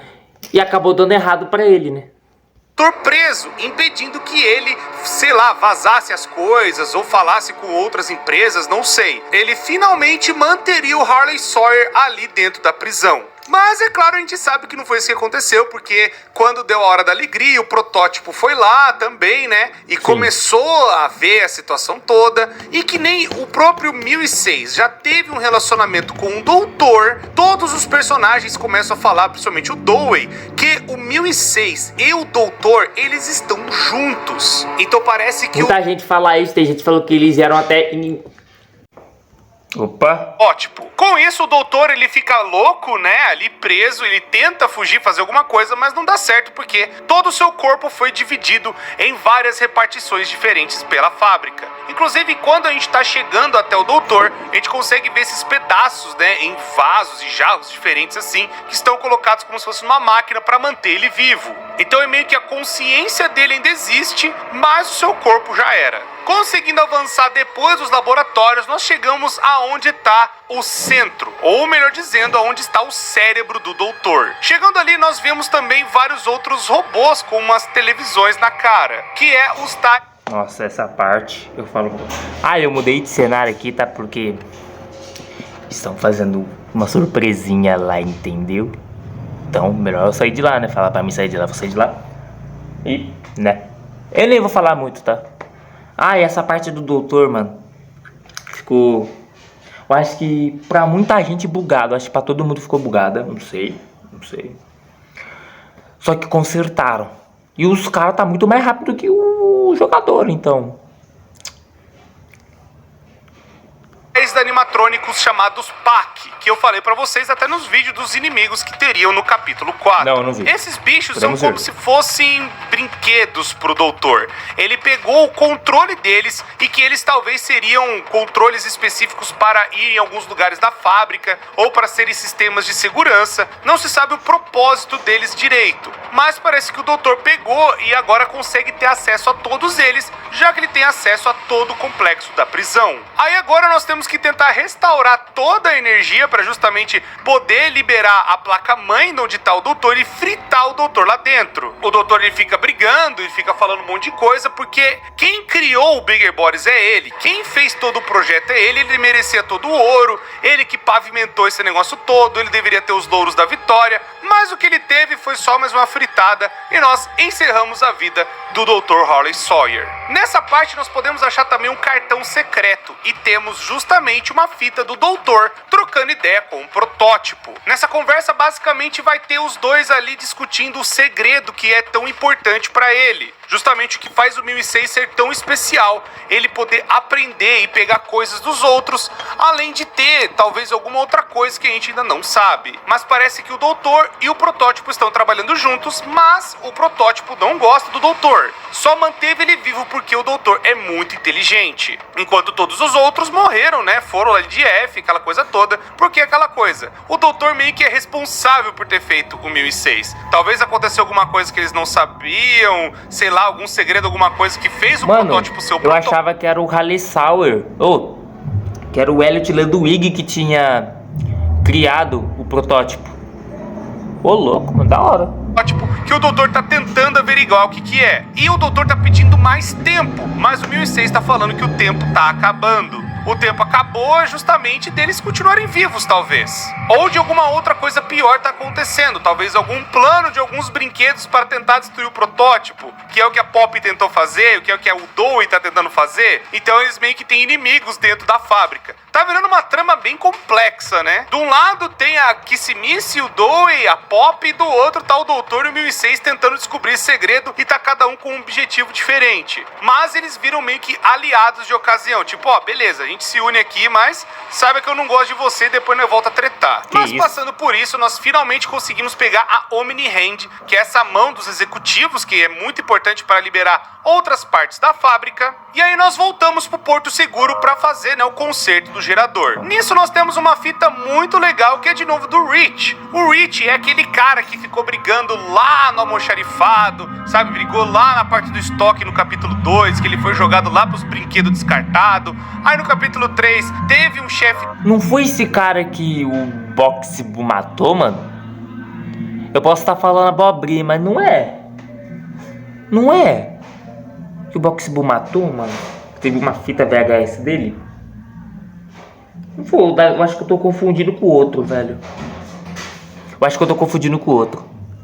E acabou dando errado pra ele, né? Preso, impedindo que ele, sei lá, vazasse as coisas ou falasse com outras empresas, não sei. Ele finalmente manteria o Harley Sawyer ali dentro da prisão. Mas é claro, a gente sabe que não foi isso que aconteceu, porque quando deu a hora da alegria, o protótipo foi lá também, né? E começou a ver a situação toda. E que nem o próprio 1006 já teve um relacionamento com o doutor, todos os personagens começam a falar, principalmente o Dewey, que o 1006 e o doutor, eles estão juntos. Então parece que muita gente fala isso, tem gente que falou que eles eram até... Opa! Ótimo. Com isso, o doutor, ele fica louco, né? Ali preso, ele tenta fugir, fazer alguma coisa, mas não dá certo porque todo o seu corpo foi dividido em várias repartições diferentes pela fábrica. Inclusive, quando a gente tá chegando até o doutor, a gente consegue ver esses pedaços, né? Em vasos e jarros diferentes assim, que estão colocados como se fosse numa máquina para manter ele vivo. Então é meio que a consciência dele ainda existe, mas o seu corpo já era. Conseguindo avançar depois dos laboratórios, nós chegamos aonde está o centro, ou melhor dizendo, aonde está o cérebro do doutor. Chegando ali, nós vemos também vários outros robôs com umas televisões na cara, que é os Nossa, essa parte eu falo... Ah, eu mudei de cenário aqui, tá? Porque estão fazendo uma surpresinha lá, entendeu? Então, melhor eu sair de lá, né? Falar pra mim sair de lá, vou sair de lá. E, né? Eu nem vou falar muito, tá? Ah, e essa parte do doutor, mano, ficou... Eu acho que pra muita gente bugado. Acho que pra todo mundo ficou bugada. Não sei. Só que consertaram. E os caras tá muito mais rápido que o jogador, então... Da animatrônicos chamados PAC, que eu falei pra vocês até nos vídeos dos inimigos que teriam no capítulo 4. Não, eu não vi. Esses bichos Podemos são como ver. se fossem brinquedos pro doutor. Ele pegou o controle deles e que eles talvez seriam controles específicos para ir em alguns lugares da fábrica ou para serem sistemas de segurança. Não se sabe o propósito deles direito, mas parece que o doutor pegou e agora consegue ter acesso a todos eles, já que ele tem acesso a todo o complexo da prisão. Aí agora nós temos que tentar restaurar toda a energia para justamente poder liberar a placa-mãe onde tá o doutor e fritar o doutor lá dentro. O doutor ele fica brigando e fica falando um monte de coisa porque quem criou o Bigger Bodies é ele. Quem fez todo o projeto é ele, ele merecia todo o ouro, ele que pavimentou esse negócio todo, ele deveria ter os louros da vitória, mas o que ele teve foi só mais uma fritada e nós encerramos a vida do Dr. Harley Sawyer. Nessa parte nós podemos achar também um cartão secreto e temos justamente uma fita do doutor trocando ideia com um protótipo. Nessa conversa basicamente vai ter os dois ali discutindo o segredo que é tão importante para ele. Justamente o que faz o 1006 ser tão especial, ele poder aprender e pegar coisas dos outros, além de ter talvez alguma outra coisa que a gente ainda não sabe. Mas parece que o doutor e o protótipo estão trabalhando juntos, mas o protótipo não gosta do doutor. Só manteve ele vivo porque o doutor é muito inteligente. Enquanto todos os outros morreram, né? Foram lá de F, aquela coisa toda. Porque aquela coisa, o doutor meio que é responsável por ter feito o 1006. Talvez aconteceu alguma coisa que eles não sabiam, sei lá, algum segredo, alguma coisa que fez o protótipo ser o eu protótipo. achava que era o Harley Sawyer. Que era o Elliot Ludwig que tinha criado o protótipo. Ô, louco, mano, da hora. Que o doutor tá tentando averiguar o que é. E o doutor tá pedindo mais tempo, mas o 1006 tá falando que o tempo tá acabando. O tempo acabou justamente deles continuarem vivos, talvez. Ou de alguma outra coisa pior tá acontecendo. Talvez algum plano de alguns brinquedos para tentar destruir o protótipo, que é o que a Pop tentou fazer, que é o que o Dewey tá tentando fazer. Então eles meio que têm inimigos dentro da fábrica. Tá virando uma trama bem complexa, né? De um lado tem a Kissimiss, o Dewey, a Pop, e do outro tá o doutor e o 1006 tentando descobrir esse segredo e tá cada um com um objetivo diferente. Mas eles viram meio que aliados de ocasião. Tipo, ó, beleza, a gente se une aqui, mas saiba que eu não gosto de você e depois nós volta a tretar. Mas passando por isso, nós finalmente conseguimos pegar a Omni Hand, que é essa mão dos executivos, que é muito importante para liberar outras partes da fábrica. E aí nós voltamos pro Porto Seguro para fazer, né, o conserto do gerador. Nisso nós temos uma fita muito legal que é de novo do Rich. O Rich é aquele cara que ficou brigando lá no almoxarifado, sabe? Brigou lá na parte do estoque no capítulo 2, que ele foi jogado lá pros brinquedos descartados. Aí no capítulo 3 teve um chefe... Não foi esse cara que o Boxbu matou, mano? Eu posso estar falando abobrinha, mas não é. Não é. Que o Boxbu matou, mano? Teve uma fita VHS dele? Não foi, eu acho que eu tô confundindo com o outro, velho.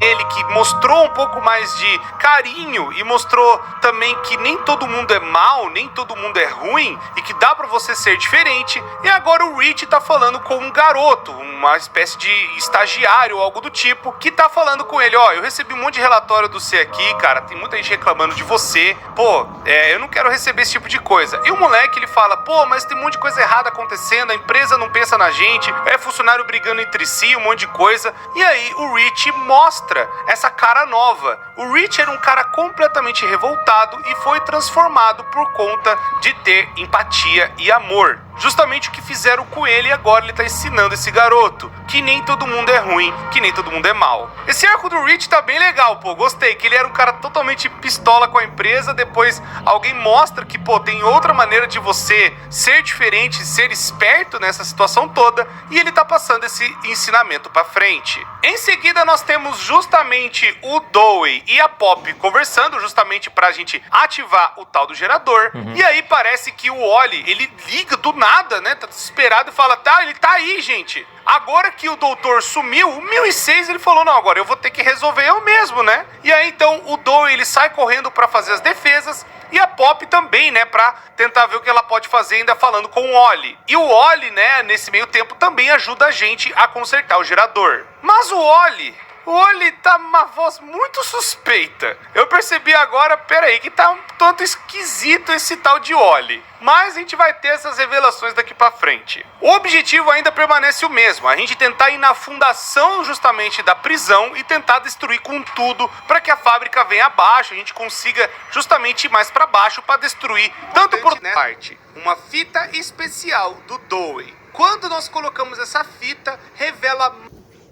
Ele que mostrou um pouco mais de carinho e mostrou também que nem todo mundo é mal, nem todo mundo é ruim e que dá pra você ser diferente. E agora o Rich tá falando com um garoto, uma espécie de estagiário ou algo do tipo, que tá falando com ele, ó, eu recebi um monte de relatório do C aqui, cara, tem muita gente reclamando de você, pô, eu não quero receber esse tipo de coisa. E o moleque, ele fala, pô, mas tem um monte de coisa errada acontecendo, a empresa não pensa na gente, é funcionário brigando entre si, um monte de coisa. E aí o Rich mostra essa cara nova. O Rich era um cara completamente revoltado e foi transformado por conta de ter empatia e amor. Justamente o que fizeram com ele e agora ele tá ensinando esse garoto que nem todo mundo é ruim, que nem todo mundo é mal. Esse arco do Rich tá bem legal, pô, gostei, que ele era um cara totalmente pistola com a empresa, depois alguém mostra que, pô, tem outra maneira de você ser diferente, ser esperto nessa situação toda, e ele tá passando esse ensinamento pra frente. Em seguida nós temos justamente o Dewey e a Pop conversando justamente pra gente ativar o tal do gerador, e aí parece que o Oli, ele liga do nada nada, né? Tá desesperado e fala, tá, ele tá aí, gente. Agora que o doutor sumiu, o 1006 ele falou, não, agora eu vou ter que resolver eu mesmo, né? E aí então o Dewey ele sai correndo pra fazer as defesas e a Pop também, né, pra tentar ver o que ela pode fazer, ainda falando com o Oli. E o Oli, né, nesse meio tempo também ajuda a gente a consertar o gerador. Mas o Oli tá uma voz muito suspeita. Eu percebi agora, peraí, que tá um tanto esquisito esse tal de Oli. Mas a gente vai ter essas revelações daqui pra frente. O objetivo ainda permanece o mesmo, a gente tentar ir na fundação justamente da prisão e tentar destruir com tudo para que a fábrica venha abaixo, a gente consiga justamente ir mais pra baixo para destruir tanto por parte. Uma fita especial do Dewey. Quando nós colocamos essa fita, revela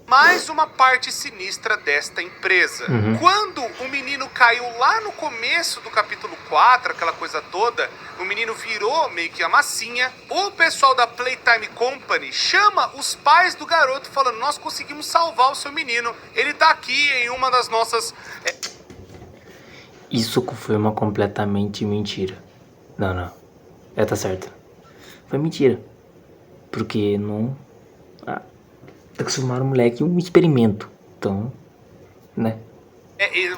mais uma parte sinistra desta empresa. Quando o menino caiu lá no começo do capítulo 4, aquela coisa toda, o menino virou meio que a massinha, o pessoal da Playtime Company chama os pais do garoto falando, nós conseguimos salvar o seu menino, ele tá aqui em uma das nossas... Isso foi uma completamente mentira. Não. Tá certo. Foi mentira. Porque não... transformaram o moleque em um experimento. Então, né?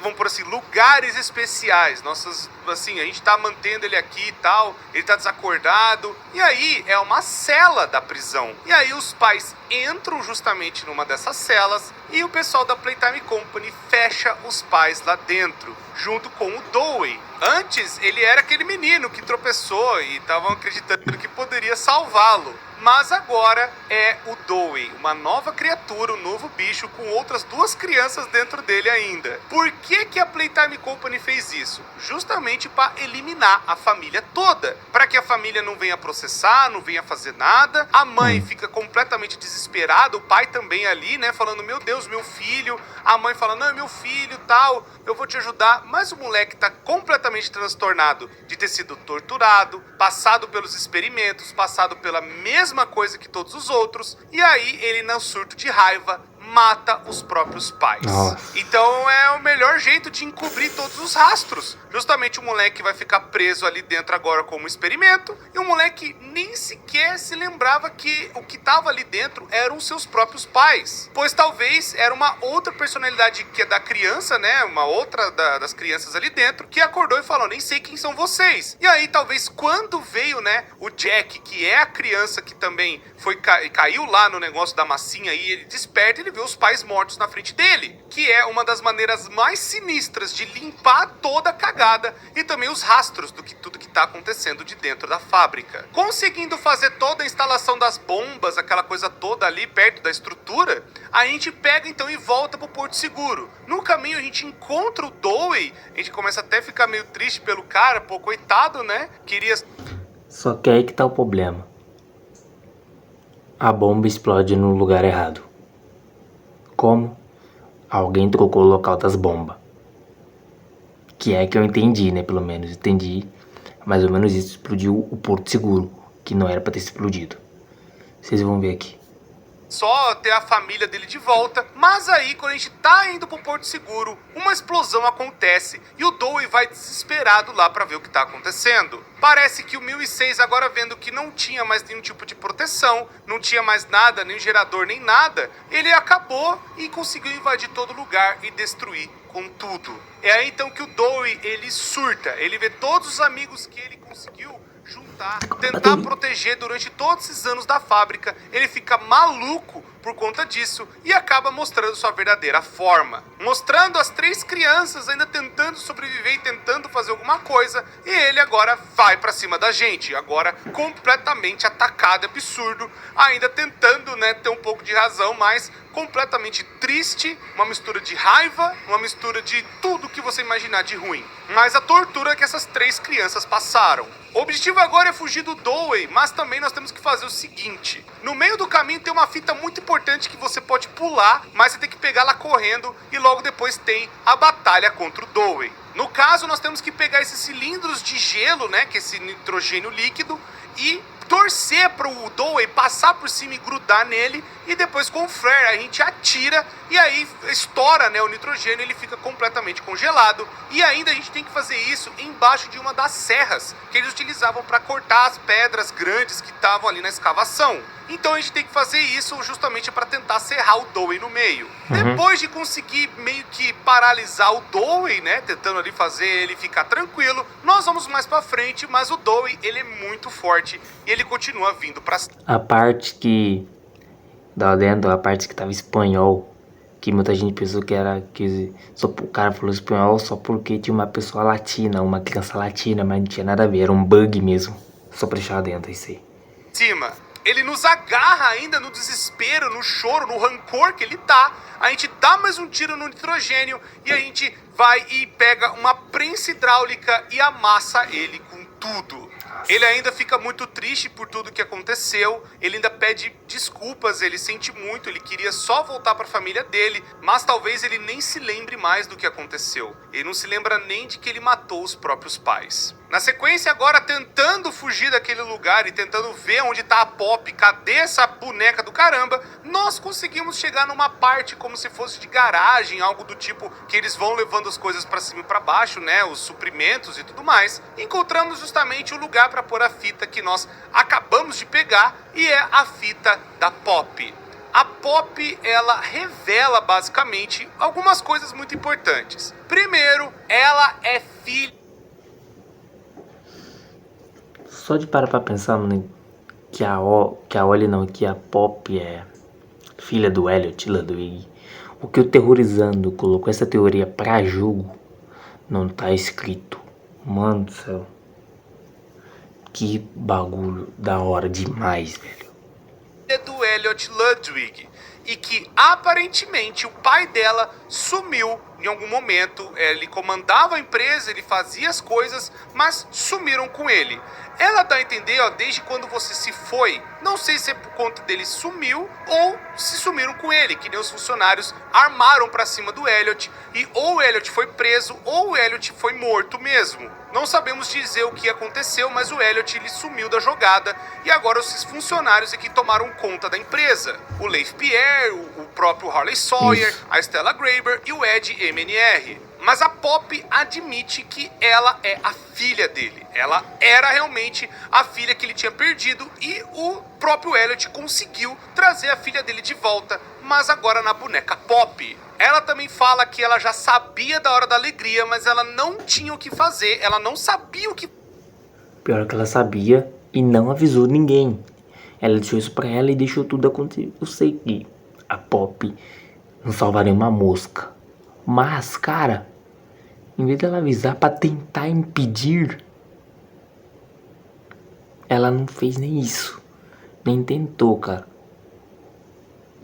Vamos por assim, lugares especiais. Nossas, assim, a gente tá mantendo ele aqui e tal. Ele tá desacordado. E aí é uma cela da prisão. E aí os pais entram justamente numa dessas celas. E o pessoal da Playtime Company fecha os pais lá dentro, junto com o Dewey. Antes, ele era aquele menino que tropeçou e estavam acreditando que poderia salvá-lo. Mas agora é o Dewey, uma nova criatura, um novo bicho com outras duas crianças dentro dele ainda. Por que a Playtime Company fez isso? Justamente para eliminar a família toda, para que a família não venha processar, não venha fazer nada. A mãe fica completamente desesperada, o pai também ali, né, falando, meu Deus, meu filho. A mãe fala, não, é meu filho, tal, eu vou te ajudar. Mas o moleque tá completamente transtornado de ter sido torturado, passado pelos experimentos, passado pela mesma coisa que todos os outros, e aí ele, no surto de raiva, mata os próprios pais. Nossa. Então é o melhor jeito de encobrir todos os rastros. Justamente o moleque vai ficar preso ali dentro agora como experimento, e o moleque nem sequer se lembrava que o que estava ali dentro eram os seus próprios pais, pois talvez era uma outra personalidade que é da criança, né, uma outra das crianças ali dentro, que acordou e falou, nem sei quem são vocês. E aí talvez quando veio, né, o Jack, que é a criança que também caiu lá no negócio da massinha e ele desperta, ele vê os pais mortos na frente dele, que é uma das maneiras mais sinistras de limpar toda a cagada e também os rastros do que tudo que tá acontecendo de dentro da fábrica. Conseguindo fazer toda a instalação das bombas, aquela coisa toda ali perto da estrutura, a gente pega então e volta pro Porto Seguro. No caminho a gente encontra o Dewey, a gente começa até a ficar meio triste pelo cara, pô, coitado, né? Queria... Só que aí que tá o problema. A bomba explode no lugar errado. Como? Alguém trocou o local das bombas. Que é que eu entendi, né? Pelo menos entendi. Mais ou menos isso. Explodiu o Porto Seguro, que não era pra ter explodido. Vocês vão ver aqui. Só ter a família dele de volta, mas aí quando a gente tá indo pro Porto Seguro, uma explosão acontece e o Dewey vai desesperado lá pra ver o que tá acontecendo. Parece que o 1006 agora vendo que não tinha mais nenhum tipo de proteção, não tinha mais nada, nem gerador, nem nada, ele acabou e conseguiu invadir todo lugar e destruir com tudo. É aí então que o Dewey, ele surta, ele vê todos os amigos que ele conseguiu juntar, tentar proteger durante todos esses anos da fábrica, ele fica maluco por conta disso e acaba mostrando sua verdadeira forma. Mostrando as três crianças ainda tentando sobreviver e tentando fazer alguma coisa, e ele agora vai pra cima da gente, agora completamente atacado, absurdo, ainda tentando, né, ter um pouco de razão, mas completamente triste, uma mistura de raiva, uma mistura de tudo que você imaginar de ruim. Mas a tortura que essas três crianças passaram. O objetivo agora é fugir do Dewey, mas também nós temos que fazer o seguinte. No meio do caminho tem uma fita muito importante que você pode pular, mas você tem que pegar lá correndo e logo depois tem a batalha contra o Dewey. No caso, nós temos que pegar esses cilindros de gelo, né, que é esse nitrogênio líquido, e torcer pro Dowey passar por cima e grudar nele, e depois com o flare a gente atira e aí estoura, né, o nitrogênio, ele fica completamente congelado. E ainda a gente tem que fazer isso embaixo de uma das serras que eles utilizavam para cortar as pedras grandes que estavam ali na escavação. Então a gente tem que fazer isso justamente para tentar serrar o Dowey no meio. Depois de conseguir meio que paralisar o Dowey, né, tentando ali fazer ele ficar tranquilo, nós vamos mais para frente, mas o Dowey, ele é muito forte e ele continua vindo para A parte que da lenda, a parte que tava espanhol, que muita gente pensou que era que só o cara falou espanhol só porque tinha uma pessoa latina, uma criança latina, mas não tinha nada a ver, era um bug mesmo. Só pra deixar dentro isso aí. cima. Ele nos agarra ainda no desespero, no choro, no rancor que ele tá. A gente dá mais um tiro no nitrogênio e a gente vai e pega uma prensa hidráulica e amassa ele com tudo. Ele ainda fica muito triste por tudo que aconteceu, ele ainda pede desculpas, ele sente muito, ele queria só voltar para a família dele, mas talvez ele nem se lembre mais do que aconteceu. Ele não se lembra nem de que ele matou os próprios pais. Na sequência, agora tentando fugir daquele lugar e tentando ver onde tá a Pop, cadê essa boneca do caramba, nós conseguimos chegar numa parte como se fosse de garagem, algo do tipo que eles vão levando as coisas para cima e para baixo, né, os suprimentos e tudo mais. Encontramos justamente o lugar para pôr a fita que nós acabamos de pegar e é a fita da Pop. A Pop, ela revela basicamente algumas coisas muito importantes. Primeiro, ela é filha. Só de parar pra pensar, mano, que a Ollie não, que a Pop é filha do Elliot, Ludwig. O que o Terrorizando colocou essa teoria pra jogo não tá escrito. Mano do céu. Que bagulho da hora demais, velho. Do Elliot Ludwig. E que aparentemente o pai dela sumiu em algum momento. Ele comandava a empresa, ele fazia as coisas, mas sumiram com ele. Ela dá a entender, ó, desde quando você se foi, não sei se é por conta dele sumiu ou se sumiram com ele, que nem os funcionários armaram pra cima do Elliot e ou o Elliot foi preso ou o Elliot foi morto mesmo. Não sabemos dizer o que aconteceu, mas o Elliot ele sumiu da jogada e agora esses funcionários aqui tomaram conta da empresa. O Leif Pierre, o próprio Harley Sawyer, Isso. a Stella Graber e o Ed MNR. Mas a Pop admite que ela é a filha dele. Ela era realmente a filha que ele tinha perdido e o próprio Elliot conseguiu trazer a filha dele de volta, mas agora na boneca Pop. Ela também fala que ela já sabia da hora da alegria, mas ela não tinha o que fazer, ela não sabia o que... Pior que ela sabia e não avisou ninguém. Ela deixou isso pra ela e deixou tudo acontecer. Eu sei que a Pop não salvaria uma mosca. Mas, cara, em vez dela avisar pra tentar impedir, ela não fez nem isso. Nem tentou, cara.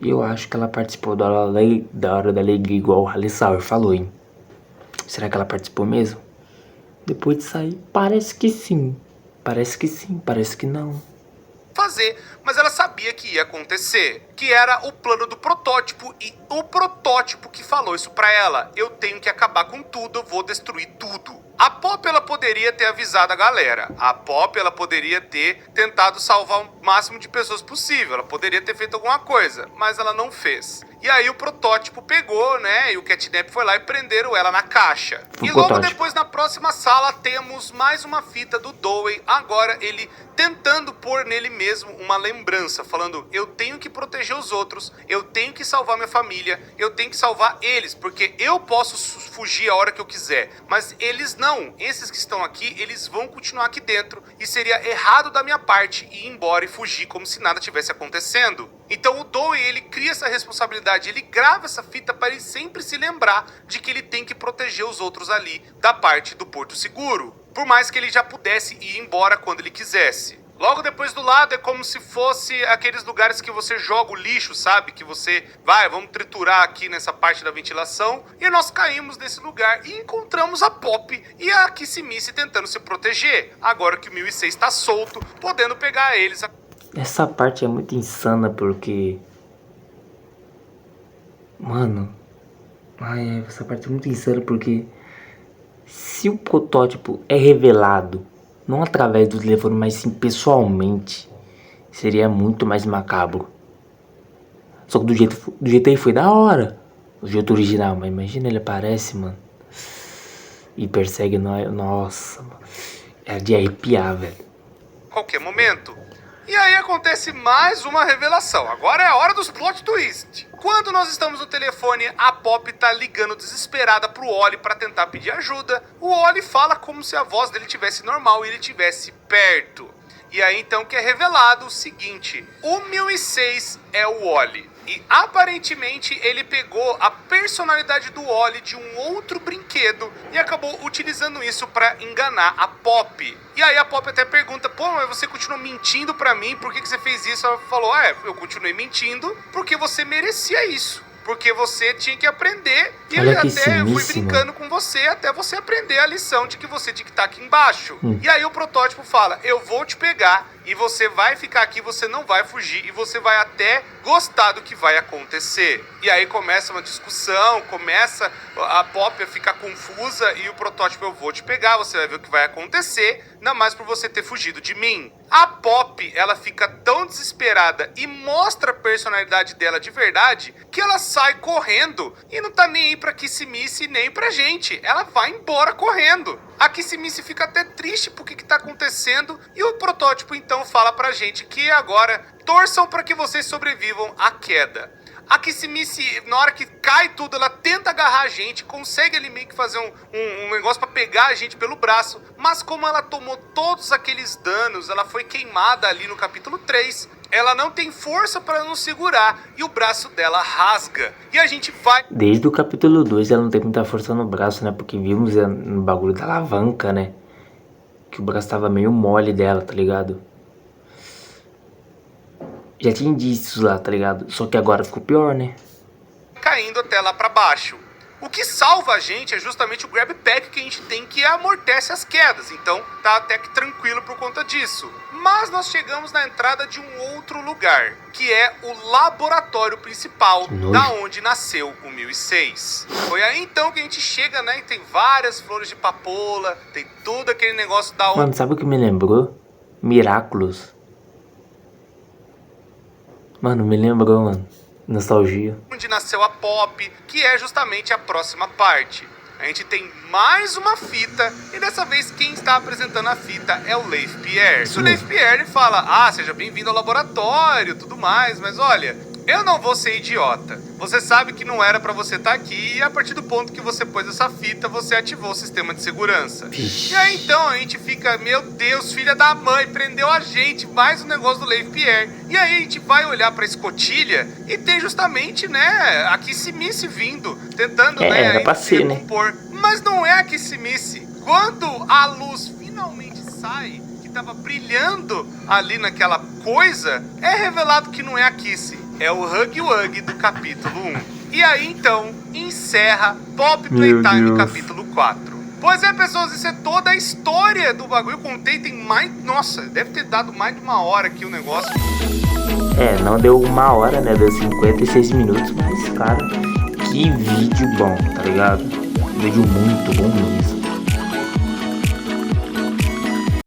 E eu acho que ela participou da hora da alegria, igual o Harley Sawyer falou, hein? Será que ela participou mesmo? Depois de sair, parece que sim. Parece que sim, parece que não. fazer, mas ela sabia que ia acontecer, que era o plano do protótipo e o protótipo que falou isso pra ela. Eu tenho que acabar com tudo, eu vou destruir tudo. A Pop, ela poderia ter avisado a galera. A Pop, ela poderia ter tentado salvar o máximo de pessoas possível. Ela poderia ter feito alguma coisa, mas ela não fez. E aí o protótipo pegou, né? E o Catnap foi lá e prenderam ela na caixa. E logo depois, na próxima sala, temos mais uma fita do Dowey. Agora ele tentando pôr nele mesmo uma lembrança, falando: eu tenho que proteger os outros, eu tenho que salvar minha família, eu tenho que salvar eles, porque eu posso fugir a hora que eu quiser, mas eles não. Esses que estão aqui, eles vão continuar aqui dentro e seria errado da minha parte ir embora e fugir como se nada tivesse acontecendo. Então o Dowey, ele cria essa responsabilidade, ele grava essa fita para ele sempre se lembrar de que ele tem que proteger os outros ali da parte do Porto Seguro, por mais que ele já pudesse ir embora quando ele quisesse. Logo depois do lado é como se fosse aqueles lugares que você joga o lixo, sabe? Que você vai, vamos triturar aqui nessa parte da ventilação. E nós caímos nesse lugar e encontramos a Pop e a Kissimice tentando se proteger. Agora que o 1006 está solto, podendo pegar eles. Essa parte é muito insana porque... Mano... essa parte é muito insana porque... Se o protótipo é revelado, não através do telefone, mas sim pessoalmente, seria muito mais macabro. Só que do jeito aí foi da hora. O jeito original, mas imagina ele aparece, mano. E persegue nós. Nossa, mano. É de arrepiar, velho. Qualquer momento. E aí acontece mais uma revelação. Agora é a hora dos plot twist. Quando nós estamos no telefone, a Pop tá ligando desesperada pro Oli pra tentar pedir ajuda. O Oli fala como se a voz dele tivesse normal e ele tivesse perto. E aí então que é revelado o seguinte: o 1006 é o Oli. E aparentemente ele pegou a personalidade do Oli de um outro brinquedo e acabou utilizando isso pra enganar a Pop. E aí a Pop até pergunta: pô, mas você continuou mentindo pra mim, por que você fez isso? Ela falou: eu continuei mentindo porque você merecia isso. Porque você tinha que aprender e Olha que até eu fui ciníssimo. brincando com você até você aprender a lição de que você tinha que estar aqui embaixo. E aí o protótipo fala: eu vou te pegar e você vai ficar aqui, você não vai fugir e você vai até gostar do que vai acontecer. E aí começa uma discussão, começa a Pop a ficar confusa e o protótipo: eu vou te pegar, você vai ver o que vai acontecer, ainda mais por você ter fugido de mim. A Pop, ela fica tão desesperada e mostra a personalidade dela de verdade que ela sai correndo e não tá nem aí pra Kissimice nem pra gente. Ela vai embora correndo. A Kissimice fica até triste por que tá acontecendo e o protótipo então fala pra gente que agora torçam pra que vocês sobrevivam à queda. A Kissimice, na hora que cai tudo, ela tenta agarrar a gente, consegue ali meio que fazer um negócio pra pegar a gente pelo braço, mas como ela tomou todos aqueles danos, ela foi queimada ali no capítulo 3, ela não tem força pra nos segurar e o braço dela rasga. E a gente vai... Desde o capítulo 2 ela não tem muita força no braço, né? Porque vimos no bagulho da alavanca, né? Que o braço tava meio mole dela, tá ligado? Já tinha indícios lá, tá ligado? Só que agora ficou pior, né? caindo até lá pra baixo. O que salva a gente é justamente o grab pack que a gente tem, que amortece as quedas, então tá até que tranquilo por conta disso. Mas nós chegamos na entrada de um outro lugar, que é o laboratório principal, da onde nasceu o 1006. Foi aí então que a gente chega, né, e tem várias flores de papoula, tem todo aquele negócio da onde... Mano, sabe o que me lembrou? Miraculous. Mano, me lembrou, mano. Nostalgia. Onde nasceu a Pop, que é justamente a próxima parte. A gente tem mais uma fita, e dessa vez quem está apresentando a fita é o Leif Pierre. O Leif Pierre fala, seja bem-vindo ao laboratório, tudo mais, mas olha, eu não vou ser idiota. Você sabe que não era pra você estar aqui, e a partir do ponto que você pôs essa fita, você ativou o sistema de segurança. E aí então a gente fica, meu Deus, filha da mãe, prendeu a gente, mais um negócio do Leif Pierre. E aí a gente vai olhar pra escotilha e tem justamente, né, a Kissimice vindo, tentando, era pra ser, né? compor. Mas não é a Kissimice. Quando a luz finalmente sai, que tava brilhando ali naquela coisa, é revelado que não é a Kissy. É o Huggy Wuggy do capítulo 1. E aí, então, encerra Pop Playtime capítulo 4. Pois é, pessoas, isso é toda a história do bagulho. Eu contei, tem mais... Nossa, deve ter dado mais de 1 hora aqui o negócio. Não deu 1 hora, né? Deu 56 minutos, mas, cara, que vídeo bom, tá ligado? Vídeo muito bom mesmo.